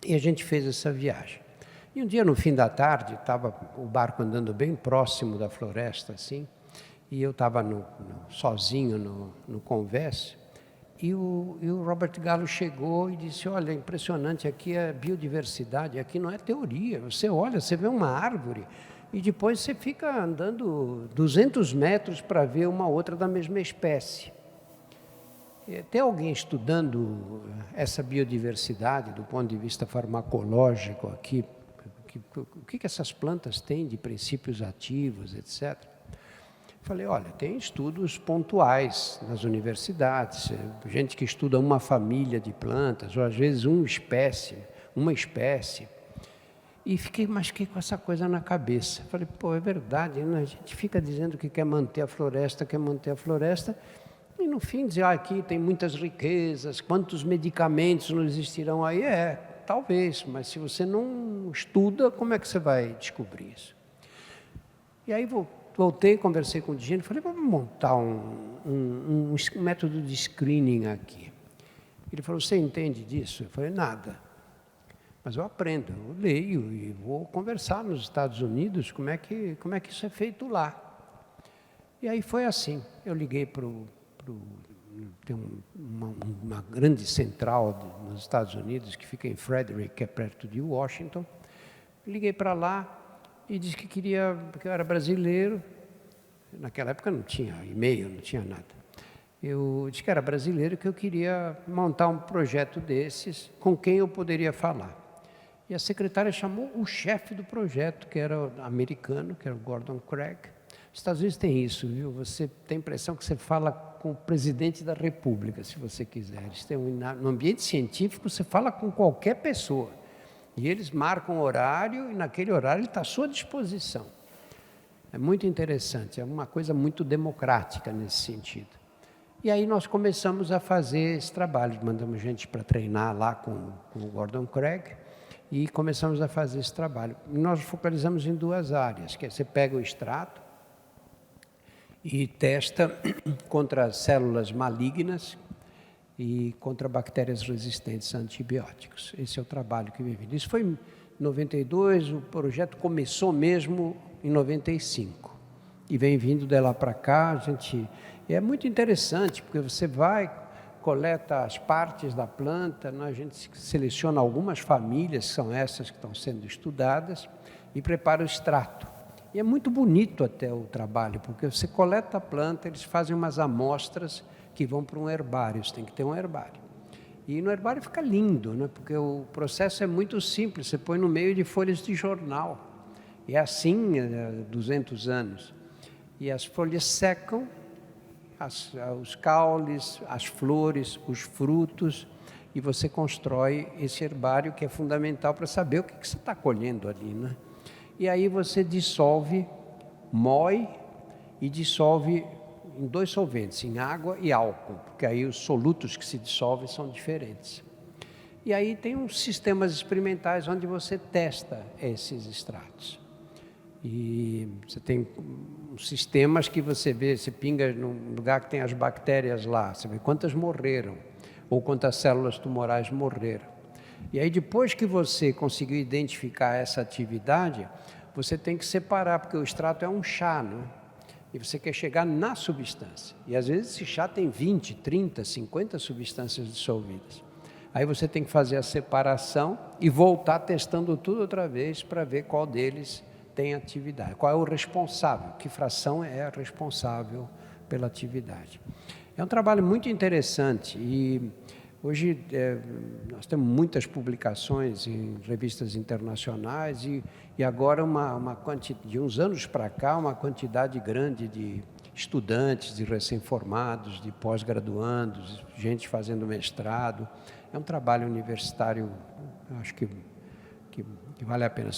E a gente fez essa viagem. E um dia, no fim da tarde, estava o barco andando bem próximo da floresta, assim, e eu estava sozinho no convés, e o Robert Gallo chegou e disse, olha, impressionante, aqui é biodiversidade, aqui não é teoria, você olha, você vê uma árvore, e depois você fica andando 200 metros para ver uma outra da mesma espécie. Tem alguém estudando essa biodiversidade do ponto de vista farmacológico aqui? O que essas plantas têm de princípios ativos, etc.? Falei, olha, tem estudos pontuais nas universidades, gente que estuda uma família de plantas, ou às vezes uma espécie. E fiquei com essa coisa na cabeça. Falei, pô, é verdade, né? A gente fica dizendo que quer manter a floresta, e no fim dizer, aqui tem muitas riquezas, quantos medicamentos não existirão aí? Talvez, mas se você não estuda, como é que você vai descobrir isso? E aí voltei, conversei com o Digênio, falei, vamos montar um método de screening aqui. Ele falou, você entende disso? Eu falei, nada. Mas eu aprendo, eu leio e vou conversar nos Estados Unidos como é que isso é feito lá. E aí foi assim, eu liguei tem uma grande central nos Estados Unidos que fica em Frederick, que é perto de Washington. Liguei para lá e disse que eu era brasileiro. Naquela época não tinha e-mail, não tinha nada. Eu disse que era brasileiro, que eu queria montar um projeto desses, com quem eu poderia falar. E a secretária chamou o chefe do projeto, que era americano, que era o Gordon Craig. Os Estados Unidos tem isso, viu? Você tem a impressão que você fala com o presidente da República, se você quiser. No ambiente científico, você fala com qualquer pessoa. E eles marcam o horário, e naquele horário ele está à sua disposição. É muito interessante, é uma coisa muito democrática nesse sentido. E aí nós começamos a fazer esse trabalho, mandamos gente para treinar lá com o Gordon Craig, e começamos a fazer esse trabalho. Nós focalizamos em duas áreas, que é você pega o extrato e testa contra células malignas e contra bactérias resistentes a antibióticos. Esse é o trabalho que vem vindo. Isso foi em 92, o projeto começou mesmo em 95. E vem vindo de lá para cá, é muito interessante, porque você coleta as partes da planta, a gente seleciona algumas famílias, que são essas que estão sendo estudadas, e prepara o extrato. E é muito bonito até o trabalho, porque você coleta a planta, eles fazem umas amostras que vão para um herbário, você tem que ter um herbário. E no herbário fica lindo, né? Porque o processo é muito simples, você põe no meio de folhas de jornal. E é assim há 200 anos. E as folhas secam, os caules, as flores, os frutos, e você constrói esse herbário que é fundamental para saber o que você está colhendo ali, né? E aí você dissolve, moe e dissolve em 2 solventes, em água e álcool, porque aí os solutos que se dissolvem são diferentes. E aí tem uns sistemas experimentais onde você testa esses extratos. E você tem sistemas que você vê, você pinga num lugar que tem as bactérias lá, você vê quantas morreram, ou quantas células tumorais morreram. E aí depois que você conseguiu identificar essa atividade, você tem que separar, porque o extrato é um chá, né? E você quer chegar na substância. E às vezes esse chá tem 20, 30, 50 substâncias dissolvidas. Aí você tem que fazer a separação e voltar testando tudo outra vez para ver qual deles tem atividade. Qual é o responsável? Que fração é a responsável pela atividade. É um trabalho muito interessante e hoje nós temos muitas publicações em revistas internacionais e agora de uns anos para cá uma quantidade grande de estudantes, de recém-formados, de pós-graduandos, gente fazendo mestrado. É um trabalho universitário, acho que vale a pena.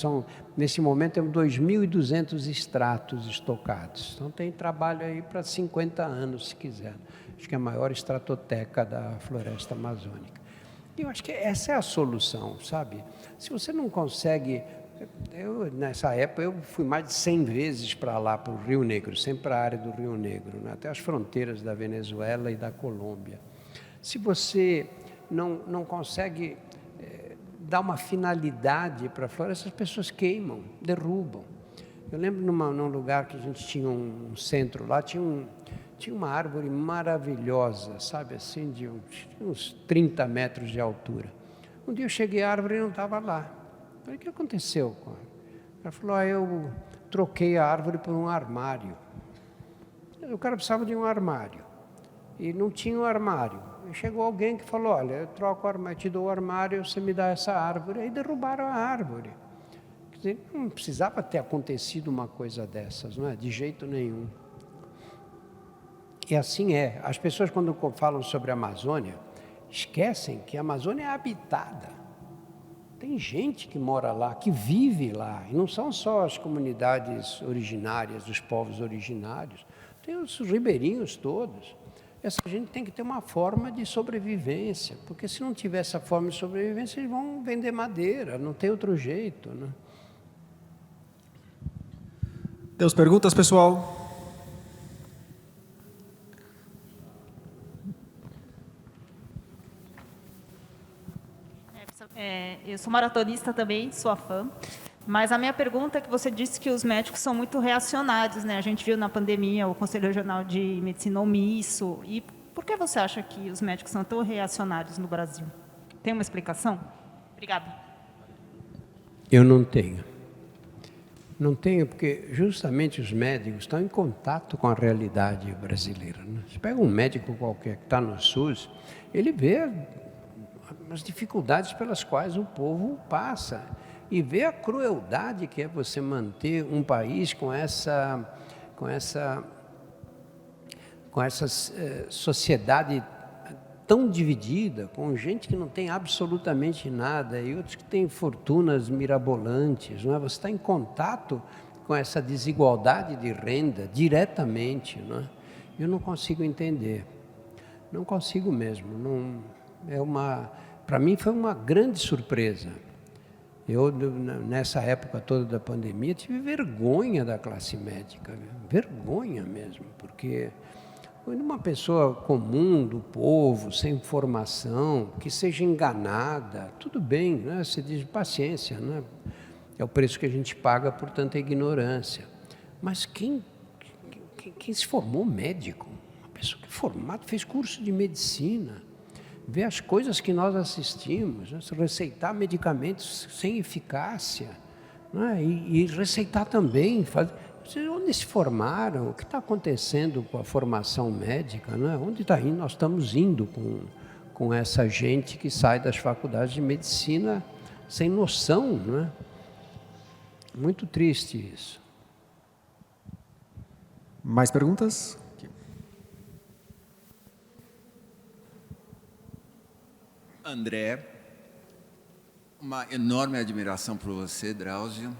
Nesse momento, temos 2.200 extratos estocados. Então, tem trabalho aí para 50 anos, se quiser. Acho que é a maior estratoteca da floresta amazônica. E eu acho que essa é a solução, sabe? Se você não consegue... nessa época, eu fui mais de 100 vezes para lá, para o Rio Negro, sempre para a área do Rio Negro, né? Até as fronteiras da Venezuela e da Colômbia. Se você não consegue dar uma finalidade para a floresta, as pessoas queimam, derrubam. Eu lembro num lugar que a gente tinha um centro lá, tinha uma árvore maravilhosa, sabe, assim, de uns 30 metros de altura. Um dia eu cheguei à árvore e não estava lá. Eu falei, o que aconteceu com ela? Ela falou, eu troquei a árvore por um armário. O cara precisava de um armário e não tinha um armário. E chegou alguém que falou, olha, eu troco o armário, te dou o armário, você me dá essa árvore. Aí derrubaram a árvore. Quer dizer, não precisava ter acontecido uma coisa dessas, não é? De jeito nenhum. E assim é. As pessoas, quando falam sobre a Amazônia, esquecem que a Amazônia é habitada. Tem gente que mora lá, que vive lá. E não são só as comunidades originárias, os povos originários. Tem os ribeirinhos todos. Essa gente tem que ter uma forma de sobrevivência, porque se não tiver essa forma de sobrevivência, eles vão vender madeira, não tem outro jeito, né? Temos perguntas, pessoal? Eu sou maratonista também, sou fã. Mas a minha pergunta é que você disse que os médicos são muito reacionários, né? A gente viu na pandemia o Conselho Regional de Medicina omisso. E por que você acha que os médicos são tão reacionários no Brasil? Tem uma explicação? Obrigada. Eu não tenho. Não tenho porque justamente os médicos estão em contato com a realidade brasileira, né? Você pega um médico qualquer que está no SUS, ele vê as dificuldades pelas quais o povo passa. E ver a crueldade que é você manter um país com essa sociedade tão dividida, com gente que não tem absolutamente nada e outros que têm fortunas mirabolantes, não é? Você está em contato com essa desigualdade de renda diretamente, não é? Eu não consigo entender, não consigo mesmo. Para mim foi uma grande surpresa. Eu, nessa época toda da pandemia, tive vergonha da classe médica, vergonha mesmo, porque uma pessoa comum, do povo, sem formação, que seja enganada, tudo bem, né? Você diz paciência, né? É o preço que a gente paga por tanta ignorância. Mas quem se formou médico, uma pessoa que é formada, fez curso de medicina, ver as coisas que nós assistimos, né? Receitar medicamentos sem eficácia, né? E receitar também, onde se formaram, o que está acontecendo com a formação médica, né? Onde está indo? Nós estamos indo com essa gente que sai das faculdades de medicina sem noção, né? Muito triste isso. Mais perguntas? André, uma enorme admiração por você, Drauzio.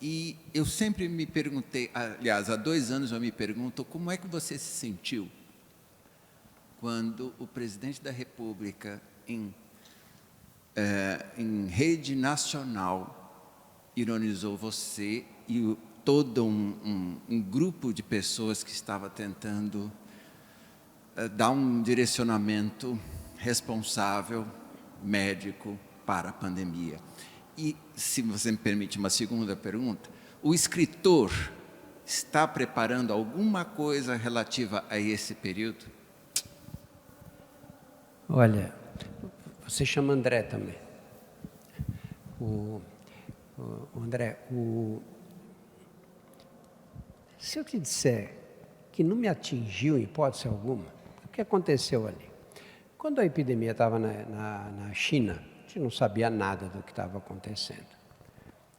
E eu sempre me perguntei, aliás, há 2 anos eu me pergunto, como é que você se sentiu quando o presidente da República, em rede nacional, ironizou você e todo um grupo de pessoas que estava tentando dar um direcionamento responsável, médico, para a pandemia. E, se você me permite uma segunda pergunta, o escritor está preparando alguma coisa relativa a esse período? Olha, você chama André também. André, se eu te disser que não me atingiu em hipótese alguma. O que aconteceu ali? Quando a epidemia estava na China, a gente não sabia nada do que estava acontecendo.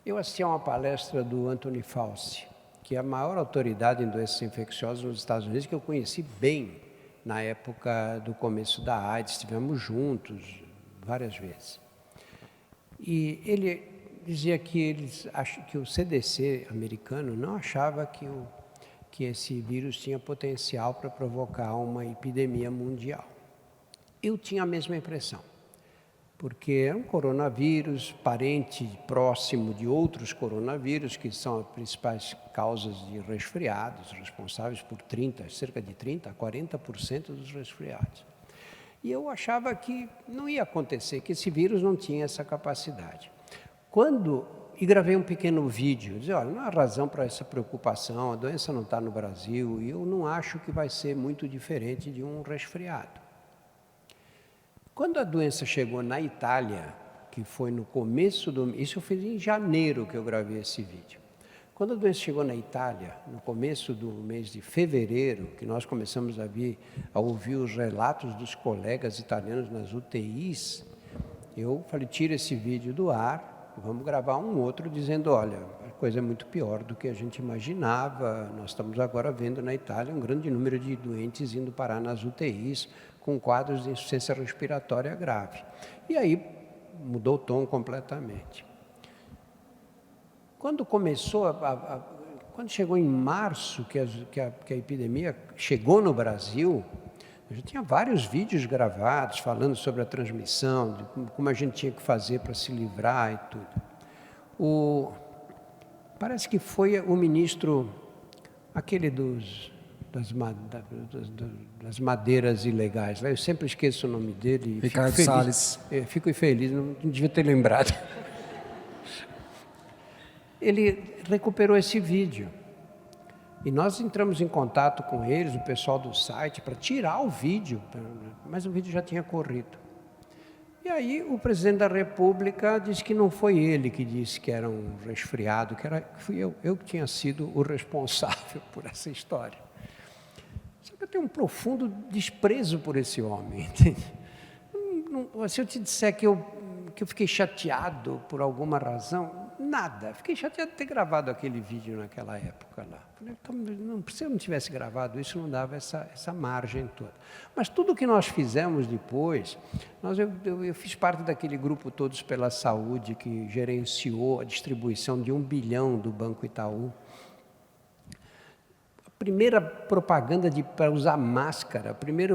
Eu assisti a uma palestra do Anthony Fauci, que é a maior autoridade em doenças infecciosas nos Estados Unidos, que eu conheci bem na época do começo da AIDS, estivemos juntos várias vezes. E ele dizia que o CDC americano não achava que esse vírus tinha potencial para provocar uma epidemia mundial. Eu tinha a mesma impressão, porque é um coronavírus parente próximo de outros coronavírus, que são as principais causas de resfriados, responsáveis por cerca de 30% a 40% dos resfriados. E eu achava que não ia acontecer, que esse vírus não tinha essa capacidade. E gravei um pequeno vídeo, dizia, olha, não há razão para essa preocupação, a doença não está no Brasil, e eu não acho que vai ser muito diferente de um resfriado. Quando a doença chegou na Itália, que foi no começo isso eu fiz em janeiro que eu gravei esse vídeo. Quando a doença chegou na Itália, no começo do mês de fevereiro, que nós começamos a ouvir os relatos dos colegas italianos nas UTIs, eu falei, tira esse vídeo do ar, vamos gravar um outro dizendo, olha, a coisa é muito pior do que a gente imaginava, nós estamos agora vendo na Itália um grande número de doentes indo parar nas UTIs, com quadros de insuficiência respiratória grave. E aí mudou o tom completamente. Quando começou, quando chegou em março, que a epidemia chegou no Brasil, eu já tinha vários vídeos gravados falando sobre a transmissão, de como a gente tinha que fazer para se livrar e tudo. Parece que foi o ministro, aquele das madeiras ilegais. Eu sempre esqueço o nome dele. Ricardo Salles. Fico infeliz, não devia ter lembrado. Ele recuperou esse vídeo. E nós entramos em contato com eles, o pessoal do site, para tirar o vídeo, mas o vídeo já tinha corrido. E aí o presidente da República disse que não foi ele que disse que era um resfriado, que fui eu que tinha sido o responsável por essa história. Só que eu tenho um profundo desprezo por esse homem, entende? Se eu te disser que eu fiquei chateado por alguma razão, nada. Fiquei chateado de ter gravado aquele vídeo naquela época lá. Então, se eu não tivesse gravado isso, não dava essa margem toda. Mas tudo o que nós fizemos depois, eu fiz parte daquele grupo Todos pela Saúde, que gerenciou a distribuição de 1 bilhão do Banco Itaú. A primeira propaganda para usar máscara, a primeira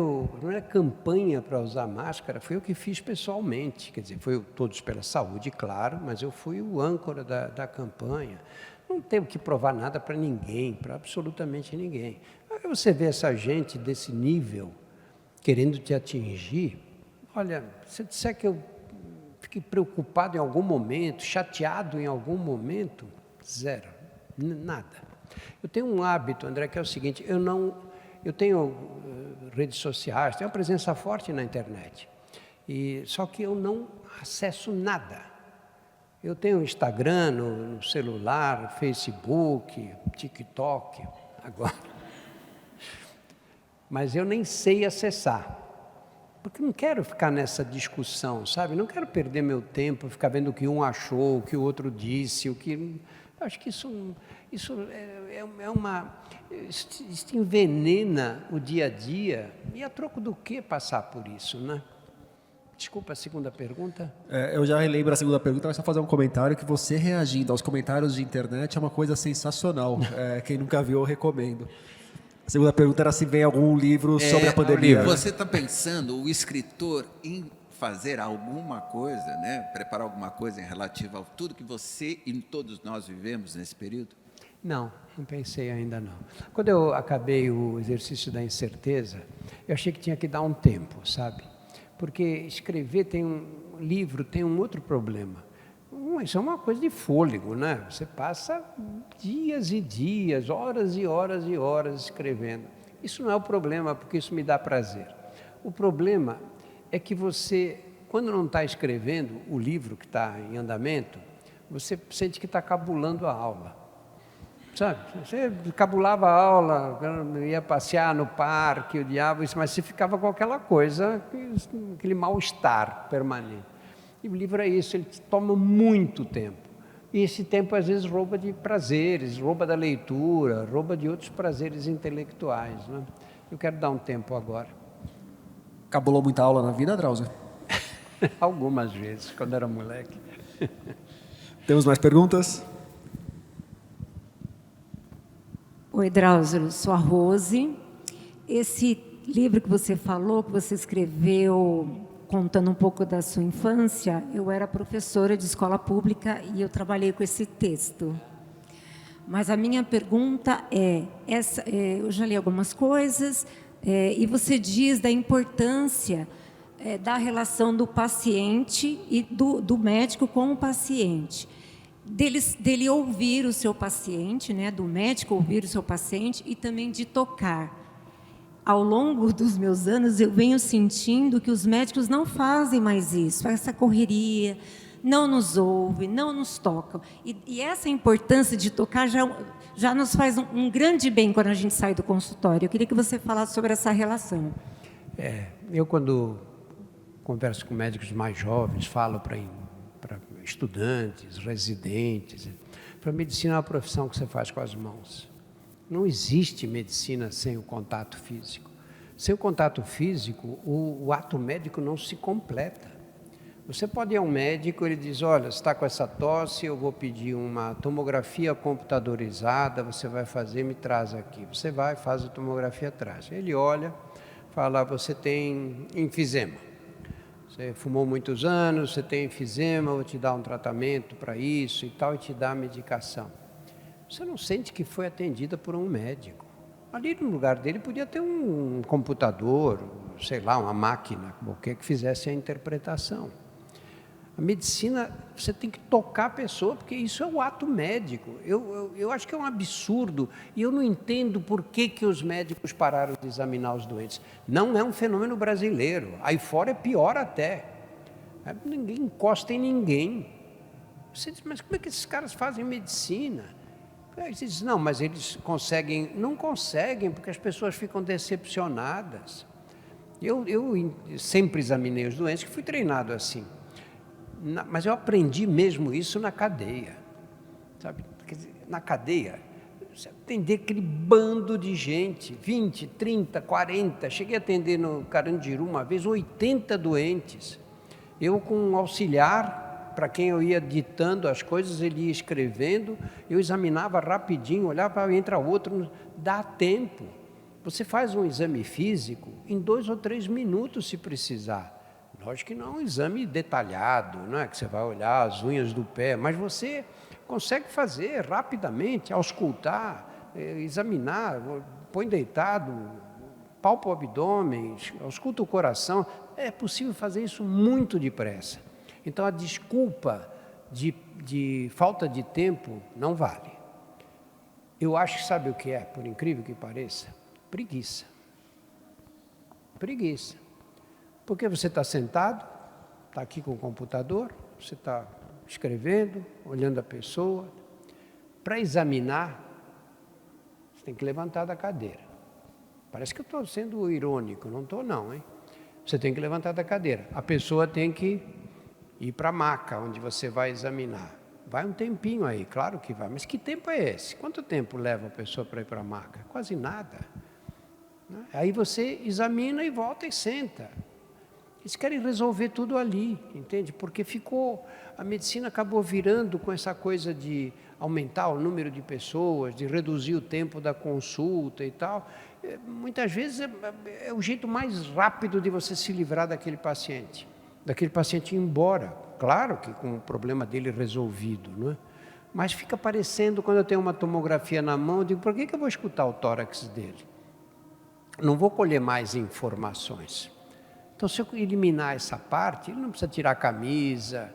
campanha para usar máscara foi eu que fiz pessoalmente. Quer dizer, foi o Todos pela Saúde, claro, mas eu fui o âncora da campanha. Não tenho que provar nada para ninguém, para absolutamente ninguém. Aí você vê essa gente desse nível querendo te atingir. Olha, se eu disser que eu fiquei preocupado em algum momento, chateado em algum momento, zero, nada. Eu tenho um hábito, André, que é o seguinte, eu tenho redes sociais, tenho uma presença forte na internet, só que eu não acesso nada. Eu tenho Instagram no celular, Facebook, TikTok, agora. Mas eu nem sei acessar, porque não quero ficar nessa discussão, sabe? Não quero perder meu tempo, ficar vendo o que um achou, o que o outro disse, acho que isso envenena o dia a dia, e a troco do que passar por isso, né? Desculpa a segunda pergunta. Eu já relembro a segunda pergunta, mas só fazer um comentário que você reagindo aos comentários de internet é uma coisa sensacional. Quem nunca viu, eu recomendo. A segunda pergunta era se vem algum livro sobre a pandemia. Você está pensando, o escritor, em fazer alguma coisa, né? Preparar alguma coisa em relativo a tudo que você e todos nós vivemos nesse período? Não pensei ainda não. Quando eu acabei o exercício da incerteza, eu achei que tinha que dar um tempo, sabe? Porque escrever livro tem um outro problema. Isso é uma coisa de fôlego, né? Você passa dias e dias, horas e horas e horas escrevendo. Isso não é o problema, porque isso me dá prazer. O problema é que você, quando não está escrevendo o livro que está em andamento, você sente que está cabulando a aula. sabe? Você cabulava a aula, ia passear no parque, o diabo, mas você ficava com aquela coisa, aquele mal-estar permanente. E o livro é isso, ele toma muito tempo. E esse tempo, às vezes, rouba de prazeres, rouba da leitura, rouba de outros prazeres intelectuais, né? Eu quero dar um tempo agora. Cabulou muita aula na vida, Drauzio? Algumas vezes, quando era moleque. Temos mais perguntas? Oi, Drauzio, sou a Rose. Esse livro que você falou, que você escreveu contando um pouco da sua infância, eu era professora de escola pública e eu trabalhei com esse texto. Mas a minha pergunta é, eu já li algumas coisas, e você diz da importância da relação do paciente e do médico com o paciente. Dele ouvir o seu paciente, né, do médico ouvir o seu paciente e também de tocar. Ao longo dos meus anos, eu venho sentindo que os médicos não fazem mais isso, essa correria, não nos ouvem, não nos tocam. E essa importância de tocar já nos faz um grande bem quando a gente sai do consultório. Eu queria que você falasse sobre essa relação. Eu, quando converso com médicos mais jovens, falo para estudantes, residentes, para medicina é uma profissão que você faz com as mãos. Não existe medicina sem o contato físico. Sem o contato físico, o ato médico não se completa. Você pode ir a um médico, ele diz, olha, você está com essa tosse, eu vou pedir uma tomografia computadorizada, você vai fazer, me traz aqui. Você vai, faz a tomografia, traz. Ele olha, fala, você tem enfisema. Você fumou muitos anos, você tem enfisema, vou te dar um tratamento para isso e tal, e te dar a medicação. Você não sente que foi atendida por um médico. Ali no lugar dele podia ter um computador, sei lá, uma máquina, qualquer que fizesse a interpretação. A medicina, você tem que tocar a pessoa, porque isso é o ato médico. Eu acho que é um absurdo, e eu não entendo por que os médicos pararam de examinar os doentes. Não é um fenômeno brasileiro, aí fora é pior até. Ninguém encosta em ninguém. Você diz, mas como é que esses caras fazem medicina? Aí você diz, não, mas eles conseguem. Não conseguem, porque as pessoas ficam decepcionadas. Eu sempre examinei os doentes, que fui treinado assim. Mas eu aprendi mesmo isso na cadeia. Sabe? Quer dizer, na cadeia, você atender aquele bando de gente, 20, 30, 40. Cheguei a atender no Carandiru uma vez, 80 doentes. Eu com um auxiliar, para quem eu ia ditando as coisas, ele ia escrevendo, eu examinava rapidinho, olhava, entra outro, dá tempo. Você faz um exame físico em 2 ou 3 minutos, se precisar. Lógico que não é um exame detalhado, não é que você vai olhar as unhas do pé, mas você consegue fazer rapidamente, auscultar, examinar, põe deitado, palpa o abdômen, ausculta o coração. É possível fazer isso muito depressa. Então, a desculpa de falta de tempo não vale. Eu acho que sabe o que é, por incrível que pareça? Preguiça. Preguiça. Porque você está sentado, está aqui com o computador, você está escrevendo, olhando a pessoa. Para examinar, você tem que levantar da cadeira. Parece que eu estou sendo irônico, não estou não, hein? Você tem que levantar da cadeira. A pessoa tem que ir para a maca, onde você vai examinar. Vai um tempinho aí, claro que vai. Mas que tempo é esse? Quanto tempo leva a pessoa para ir para a maca? Quase nada. Aí você examina e volta e senta. Eles querem resolver tudo ali, entende? Porque a medicina acabou virando com essa coisa de aumentar o número de pessoas, de reduzir o tempo da consulta e tal. Muitas vezes é o jeito mais rápido de você se livrar daquele paciente ir embora, claro que com o problema dele resolvido, não é? Mas fica parecendo, quando eu tenho uma tomografia na mão, eu digo, por que eu vou escutar o tórax dele? Não vou colher mais informações. Então, se eu eliminar essa parte, ele não precisa tirar a camisa,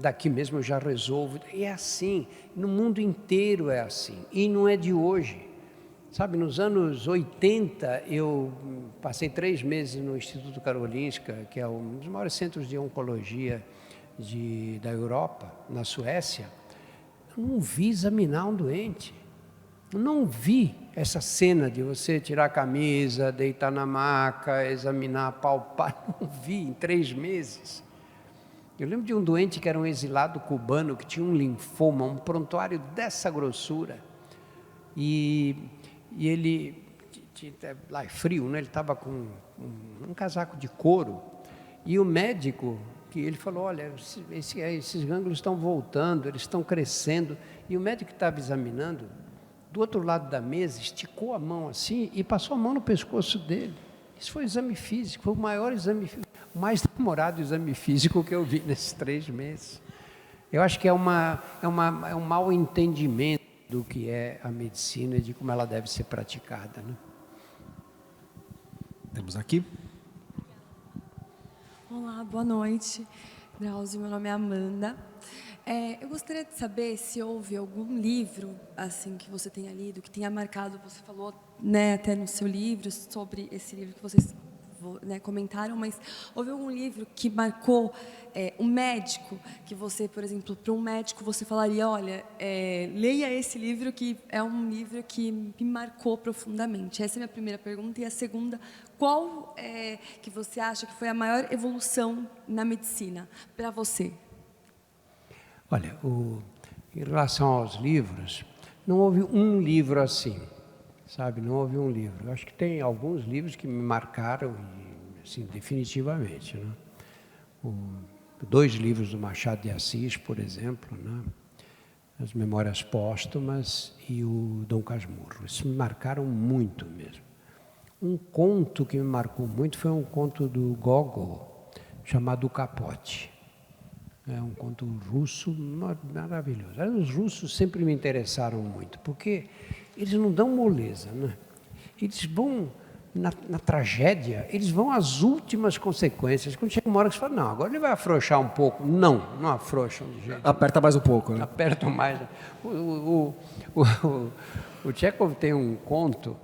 daqui mesmo eu já resolvo. E é assim, no mundo inteiro é assim, e não é de hoje. Sabe, nos anos 80, eu passei 3 meses no Instituto Karolinska, que é um dos maiores centros de oncologia da Europa, na Suécia. não vi examinar um doente. Eu não vi essa cena de você tirar a camisa, deitar na maca, examinar, palpar. Não vi em 3 meses. Eu lembro de um doente que era um exilado cubano, que tinha um linfoma, um prontuário dessa grossura. E ele, lá é frio, né? Ele estava com um casaco de couro. E o médico, que ele falou, olha, esses gânglios estão voltando, eles estão crescendo. E o médico que estava examinando, do outro lado da mesa, esticou a mão assim e passou a mão no pescoço dele. Isso foi exame físico, foi o maior exame físico, o mais demorado exame físico que eu vi nesses 3 meses. Eu acho que é um mau entendimento do que é a medicina e de como ela deve ser praticada, né? Temos aqui. Olá, boa noite. Drauzio, meu nome é Amanda. Eu gostaria de saber se houve algum livro assim que você tenha lido, que tenha marcado, você falou, né, até no seu livro, sobre esse livro que vocês, né, comentaram, mas houve algum livro que marcou um médico, que você, por exemplo, para um médico você falaria, olha, leia esse livro, que é um livro que me marcou profundamente. Essa é a minha primeira pergunta. E a segunda, qual que você acha que foi a maior evolução na medicina para você? Olha, em relação aos livros, não houve um livro assim, sabe? Não houve um livro. Eu acho que tem alguns livros que me marcaram, assim, definitivamente, né? 2 livros do Machado de Assis, por exemplo, né? As Memórias Póstumas e o Dom Casmurro. Isso me marcaram muito mesmo. Um conto que me marcou muito foi um conto do Gogol, chamado O Capote. É um conto russo maravilhoso. Os russos sempre me interessaram muito, porque eles não dão moleza, né? Eles vão, na tragédia, eles vão às últimas consequências. Quando chega uma hora que você fala, não, agora ele vai afrouxar um pouco. Não afrouxam de jeito. Aperta mais um pouco, né? Apertam mais. O Tchekov tem um conto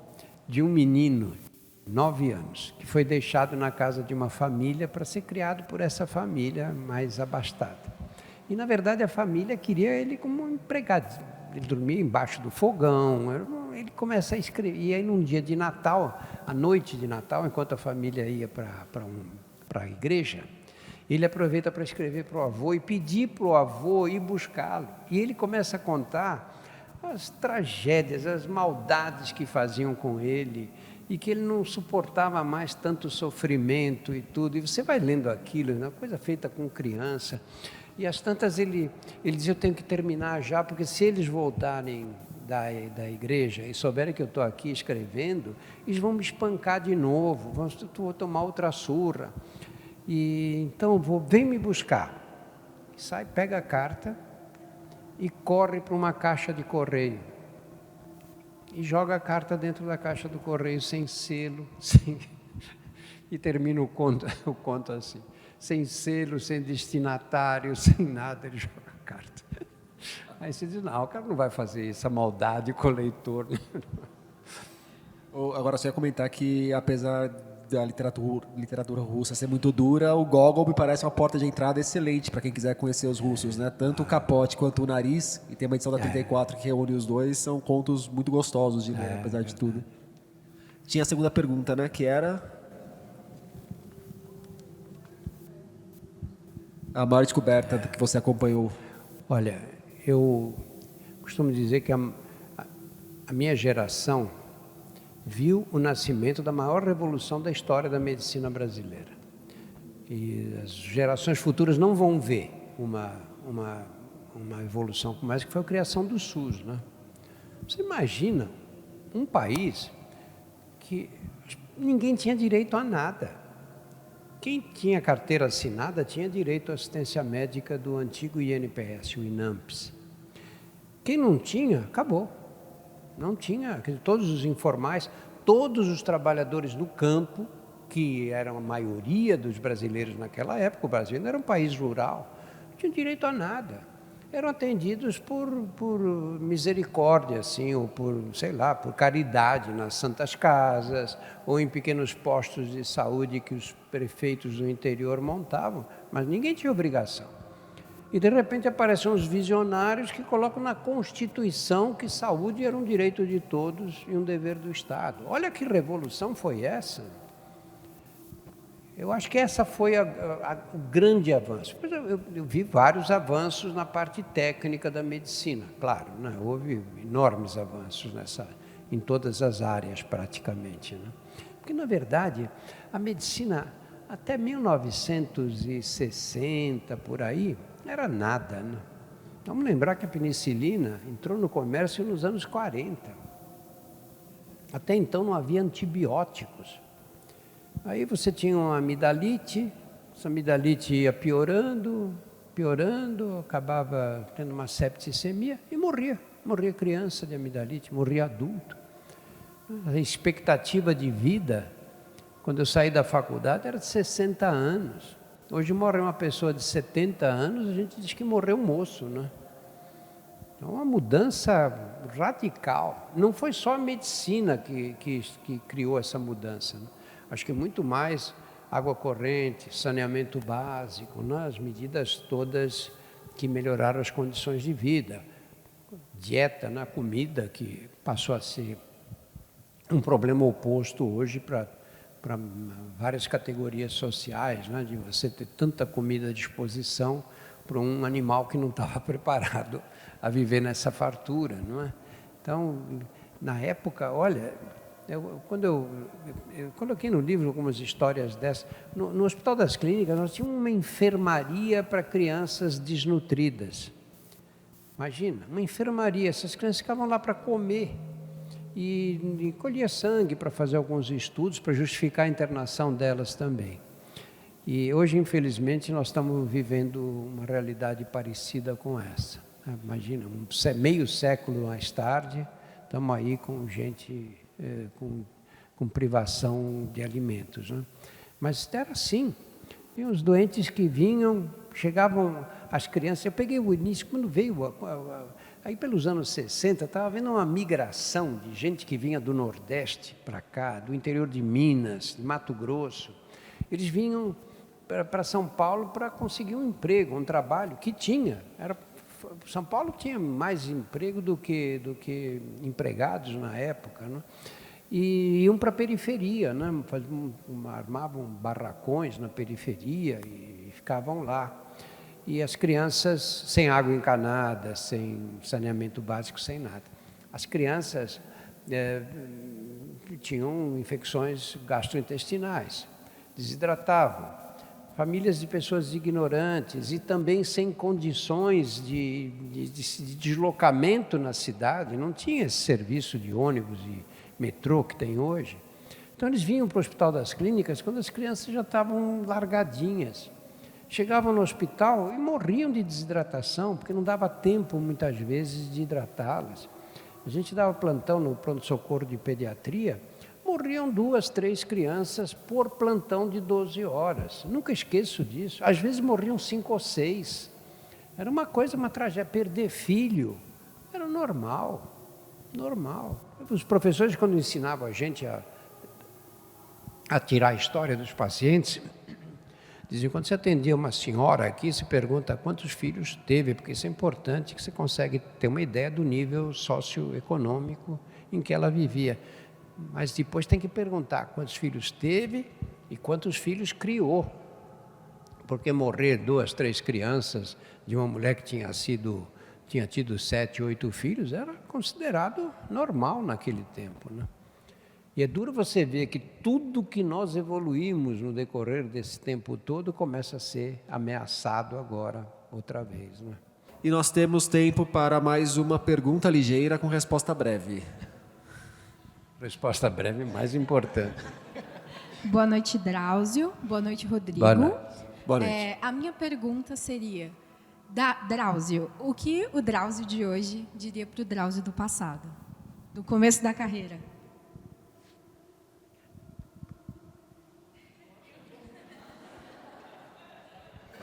de um menino, 9 anos, que foi deixado na casa de uma família para ser criado por essa família mais abastada. E, na verdade, a família queria ele como um empregado. Ele dormia embaixo do fogão, ele começa a escrever. E aí, num dia de Natal, à noite de Natal, enquanto a família ia para a igreja, ele aproveita para escrever para o avô e pedir para o avô ir buscá-lo. E ele começa a contar as tragédias, as maldades que faziam com ele, e que ele não suportava mais tanto sofrimento e tudo. E você vai lendo aquilo, uma coisa feita com criança. E às tantas ele diz, eu tenho que terminar já, porque se eles voltarem da igreja e souberem que eu estou aqui escrevendo, eles vão me espancar de novo, vou tomar outra surra. E então vem me buscar. Sai, pega a carta e corre para uma caixa de correio. E joga a carta dentro da caixa do correio sem selo, e termina o conto assim, sem selo, sem destinatário, sem nada, ele joga a carta. Aí você diz, não, o cara não vai fazer essa maldade com o leitor. Agora, você ia comentar que, apesar da literatura russa ser muito dura, o Gogol me parece uma porta de entrada excelente para quem quiser conhecer os russos, né? Tanto o Capote quanto o Nariz, e tem uma edição da 34 que reúne os dois, são contos muito gostosos de ler, apesar de tudo. Tinha a segunda pergunta, né? Que era a maior descoberta que você acompanhou. Olha, eu costumo dizer que a minha geração viu o nascimento da maior revolução da história da medicina brasileira. E as gerações futuras não vão ver uma evolução como essa, que foi a criação do SUS, né? Você imagina um país que ninguém tinha direito a nada. Quem tinha carteira assinada tinha direito à assistência médica do antigo INPS, o INAMPS. Quem não tinha, acabou. Não tinha, todos os informais, todos os trabalhadores do campo, que eram a maioria dos brasileiros naquela época, o Brasil ainda era um país rural, não tinham direito a nada. Eram atendidos por misericórdia, assim, ou por, sei lá, por caridade nas santas casas, ou em pequenos postos de saúde que os prefeitos do interior montavam, mas ninguém tinha obrigação. E, de repente, aparecem uns visionários que colocam na Constituição que saúde era um direito de todos e um dever do Estado. Olha que revolução foi essa! Eu acho que essa foi o grande avanço. Eu vi vários avanços na parte técnica da medicina, claro, né? Houve enormes avanços em todas as áreas, praticamente, né? Porque, na verdade, a medicina, até 1960, por aí, era nada, né? Vamos lembrar que a penicilina entrou no comércio nos anos 40. Até então não havia antibióticos. Aí você tinha uma amidalite, essa amidalite ia piorando, acabava tendo uma septicemia e morria. Morria criança de amidalite, morria adulto. A expectativa de vida, quando eu saí da faculdade, era de 60 anos. Hoje morre uma pessoa de 70 anos, a gente diz que morreu moço, né? É uma mudança radical. Não foi só a medicina que criou essa mudança, né? Acho que muito mais água corrente, saneamento básico, né? As medidas todas que melhoraram as condições de vida. Dieta, né? Comida, que passou a ser um problema oposto hoje para várias categorias sociais, né? De você ter tanta comida à disposição para um animal que não estava preparado a viver nessa fartura, não é? Então, na época, olha, quando eu coloquei no livro algumas histórias dessas, no Hospital das Clínicas nós tínhamos uma enfermaria para crianças desnutridas. Imagina, uma enfermaria, essas crianças ficavam lá para comer e colhia sangue para fazer alguns estudos, para justificar a internação delas também. E hoje, infelizmente, nós estamos vivendo uma realidade parecida com essa. Imagina, meio século mais tarde, estamos aí com gente com privação de alimentos, né? Mas era assim. E os doentes que vinham, chegavam as crianças. Eu peguei o início, quando veio, aí pelos anos 60, estava havendo uma migração de gente que vinha do Nordeste para cá, do interior de Minas, de Mato Grosso. Eles vinham para São Paulo para conseguir um emprego, um trabalho que tinha. São Paulo tinha mais emprego do que empregados na época, né? E iam para a periferia, né? Armavam barracões na periferia e ficavam lá. E as crianças sem água encanada, sem saneamento básico, sem nada. As crianças tinham infecções gastrointestinais, desidratavam. Famílias de pessoas ignorantes e também sem condições de deslocamento na cidade, não tinha esse serviço de ônibus e metrô que tem hoje. Então eles vinham para o Hospital das Clínicas quando as crianças já estavam largadinhas. Chegavam no hospital e morriam de desidratação, porque não dava tempo, muitas vezes, de hidratá-las. A gente dava plantão no pronto-socorro de pediatria, morriam 2, 3 crianças por plantão de 12 horas. Nunca esqueço disso. Às vezes morriam 5 ou 6. Era uma coisa, uma tragédia. Perder filho era normal. Normal. Os professores, quando ensinavam a gente a tirar a história dos pacientes, diziam, quando você atendia uma senhora aqui, se pergunta quantos filhos teve, porque isso é importante, que você consegue ter uma ideia do nível socioeconômico em que ela vivia. Mas depois tem que perguntar quantos filhos teve e quantos filhos criou. Porque morrer 2, 3 crianças de uma mulher que tinha tido 7, 8 filhos era considerado normal naquele tempo, né? E é duro você ver que tudo que nós evoluímos no decorrer desse tempo todo começa a ser ameaçado agora, outra vez, né? E nós temos tempo para mais uma pergunta ligeira com resposta breve. Resposta breve mais importante. Boa noite, Drauzio. Boa noite, Rodrigo. Boa noite. Boa noite. A minha pergunta seria, Drauzio, o que o Drauzio de hoje diria para o Drauzio do passado, do começo da carreira?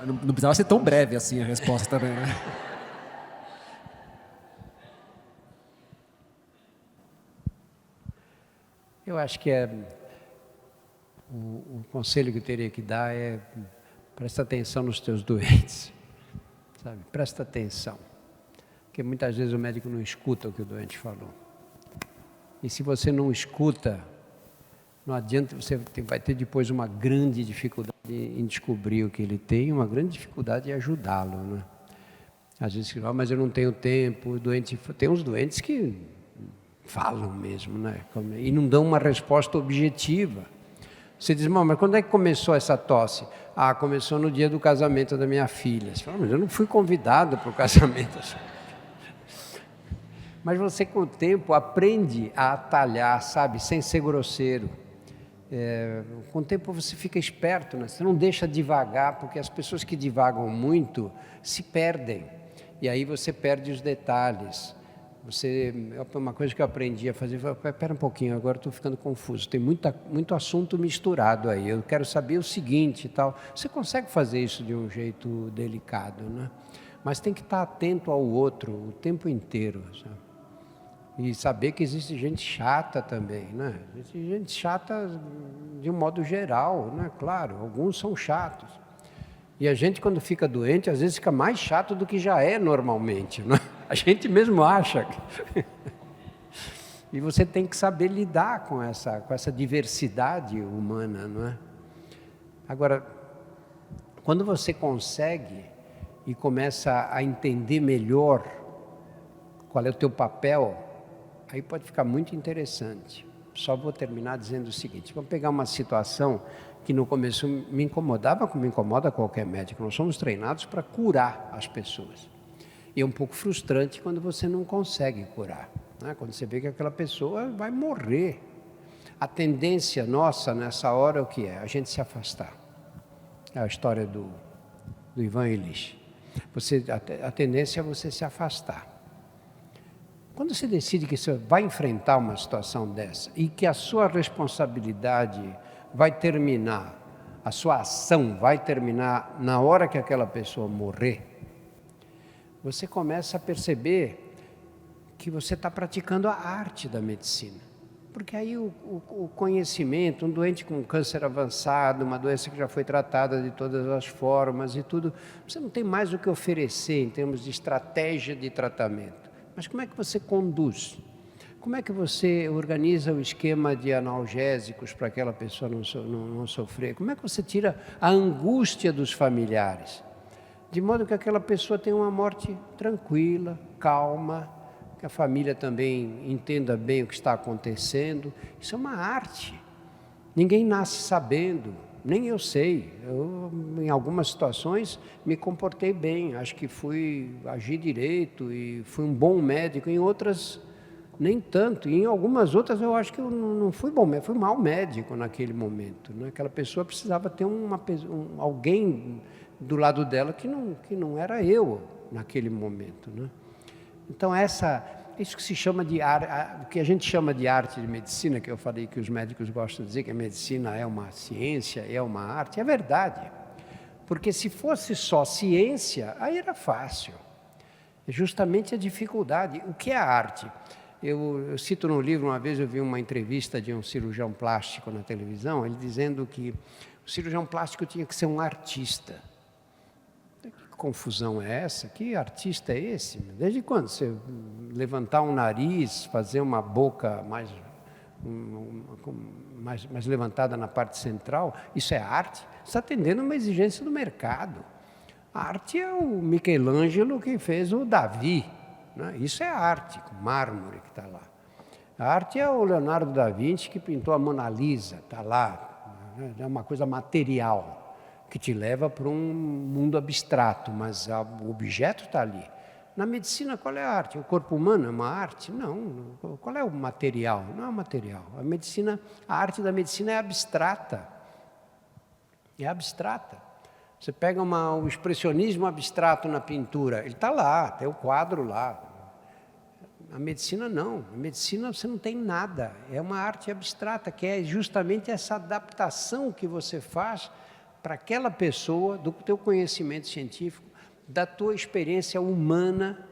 Não precisava ser tão breve assim a resposta também, né? Eu acho que o conselho que eu teria que dar é presta atenção nos teus doentes. sabe? Presta atenção, porque muitas vezes o médico não escuta o que o doente falou. E se você não escuta, não adianta, você vai ter depois uma grande dificuldade em descobrir o que ele tem, uma grande dificuldade em ajudá-lo, né? Às vezes, mas eu não tenho tempo, o doente, tem uns doentes que falam mesmo, né? E não dão uma resposta objetiva. Você diz, mas quando é que começou essa tosse? Ah, começou no dia do casamento da minha filha. Você fala, mas eu não fui convidado para o casamento. Mas você, com o tempo, aprende a atalhar, sabe, sem ser grosseiro. Com o tempo você fica esperto, né? Você não deixa divagar, porque as pessoas que divagam muito se perdem. E aí você perde os detalhes. Uma coisa que eu aprendi a fazer, espera um pouquinho, agora estou ficando confuso, tem muito assunto misturado aí, eu quero saber o seguinte e tal. Você consegue fazer isso de um jeito delicado, né? Mas tem que estar atento ao outro o tempo inteiro, sabe? E saber que existe gente chata também, né? Existe gente chata de um modo geral, né? Claro, alguns são chatos. E a gente, quando fica doente, às vezes fica mais chato do que já é normalmente, né? A gente mesmo acha. E você tem que saber lidar com essa diversidade humana, não é? Agora, quando você consegue e começa a entender melhor qual é o teu papel, aí pode ficar muito interessante. Só vou terminar dizendo o seguinte, vamos pegar uma situação que no começo me incomodava, como me incomoda qualquer médico. Nós somos treinados para curar as pessoas. E é um pouco frustrante quando você não consegue curar, né? Quando você vê que aquela pessoa vai morrer. A tendência nossa nessa hora é o que é? A gente se afastar. É a história do Ivan Illich. A tendência é você se afastar. Quando você decide que você vai enfrentar uma situação dessa e que a sua responsabilidade vai terminar, a sua ação vai terminar na hora que aquela pessoa morrer, você começa a perceber que você está praticando a arte da medicina. Porque aí o conhecimento, um doente com câncer avançado, uma doença que já foi tratada de todas as formas e tudo, você não tem mais o que oferecer em termos de estratégia de tratamento. Mas como é que você conduz? Como é que você organiza o esquema de analgésicos para aquela pessoa não sofrer? Como é que você tira a angústia dos familiares? De modo que aquela pessoa tenha uma morte tranquila, calma, que a família também entenda bem o que está acontecendo. Isso é uma arte. Ninguém nasce sabendo, nem eu sei. Eu, em algumas situações, me comportei bem, acho que agi direito e fui um bom médico. Em outras, nem tanto. E em algumas outras, eu acho que eu não fui bom médico, fui mau médico naquele momento, né? Aquela pessoa precisava ter alguém do lado dela que não era eu naquele momento, né? Então, isso que se chama de o que a gente chama de arte de medicina, que eu falei que os médicos gostam de dizer que a medicina é uma ciência, é uma arte, é verdade. Porque se fosse só ciência, aí era fácil. É justamente a dificuldade. O que é a arte? Eu cito no livro, uma vez eu vi uma entrevista de um cirurgião plástico na televisão, ele dizendo que o cirurgião plástico tinha que ser um artista. Que confusão é essa? Que artista é esse? Desde quando você levantar um nariz, fazer uma boca mais levantada na parte central, isso é arte? Você está atendendo uma exigência do mercado. A arte é o Michelangelo que fez o Davi, né? Isso é arte, com mármore que está lá. A arte é o Leonardo da Vinci que pintou a Mona Lisa, está lá, né? É uma coisa material que te leva para um mundo abstrato, mas o objeto está ali. Na medicina, qual é a arte? O corpo humano é uma arte? Não. Qual é o material? Não é o material. A arte da medicina é abstrata. É abstrata. Você pega o expressionismo abstrato na pintura, ele está lá, tem o quadro lá. A medicina não. A medicina você não tem nada. É uma arte abstrata, que é justamente essa adaptação que você faz para aquela pessoa, do teu conhecimento científico, da tua experiência humana,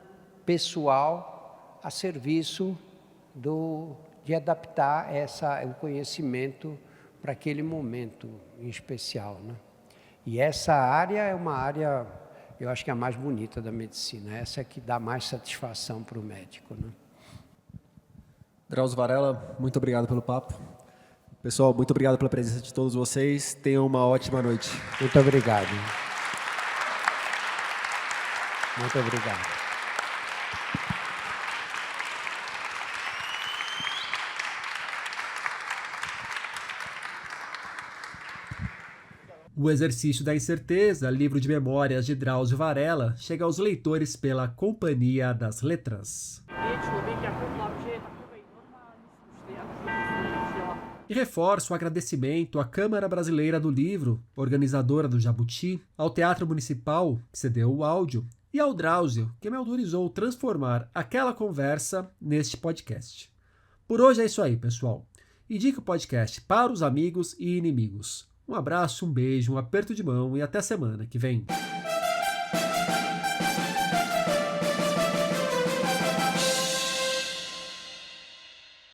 pessoal, a serviço de adaptar o conhecimento para aquele momento em especial, né? E essa área é uma área eu acho que é a mais bonita da medicina. Essa é que dá mais satisfação para o médico, né? Drauzio Varela, muito obrigado pelo papo. Pessoal, muito obrigado pela presença de todos vocês. Tenham uma ótima noite. Muito obrigado. Muito obrigado. O Exercício da Incerteza, livro de memórias de Drauzio Varela, chega aos leitores pela Companhia das Letras. E reforço o agradecimento à Câmara Brasileira do Livro, organizadora do Jabuti, ao Teatro Municipal, que cedeu o áudio, e ao Drauzio, que me autorizou transformar aquela conversa neste podcast. Por hoje é isso aí, pessoal. Indique o podcast para os amigos e inimigos. Um abraço, um beijo, um aperto de mão e até semana que vem.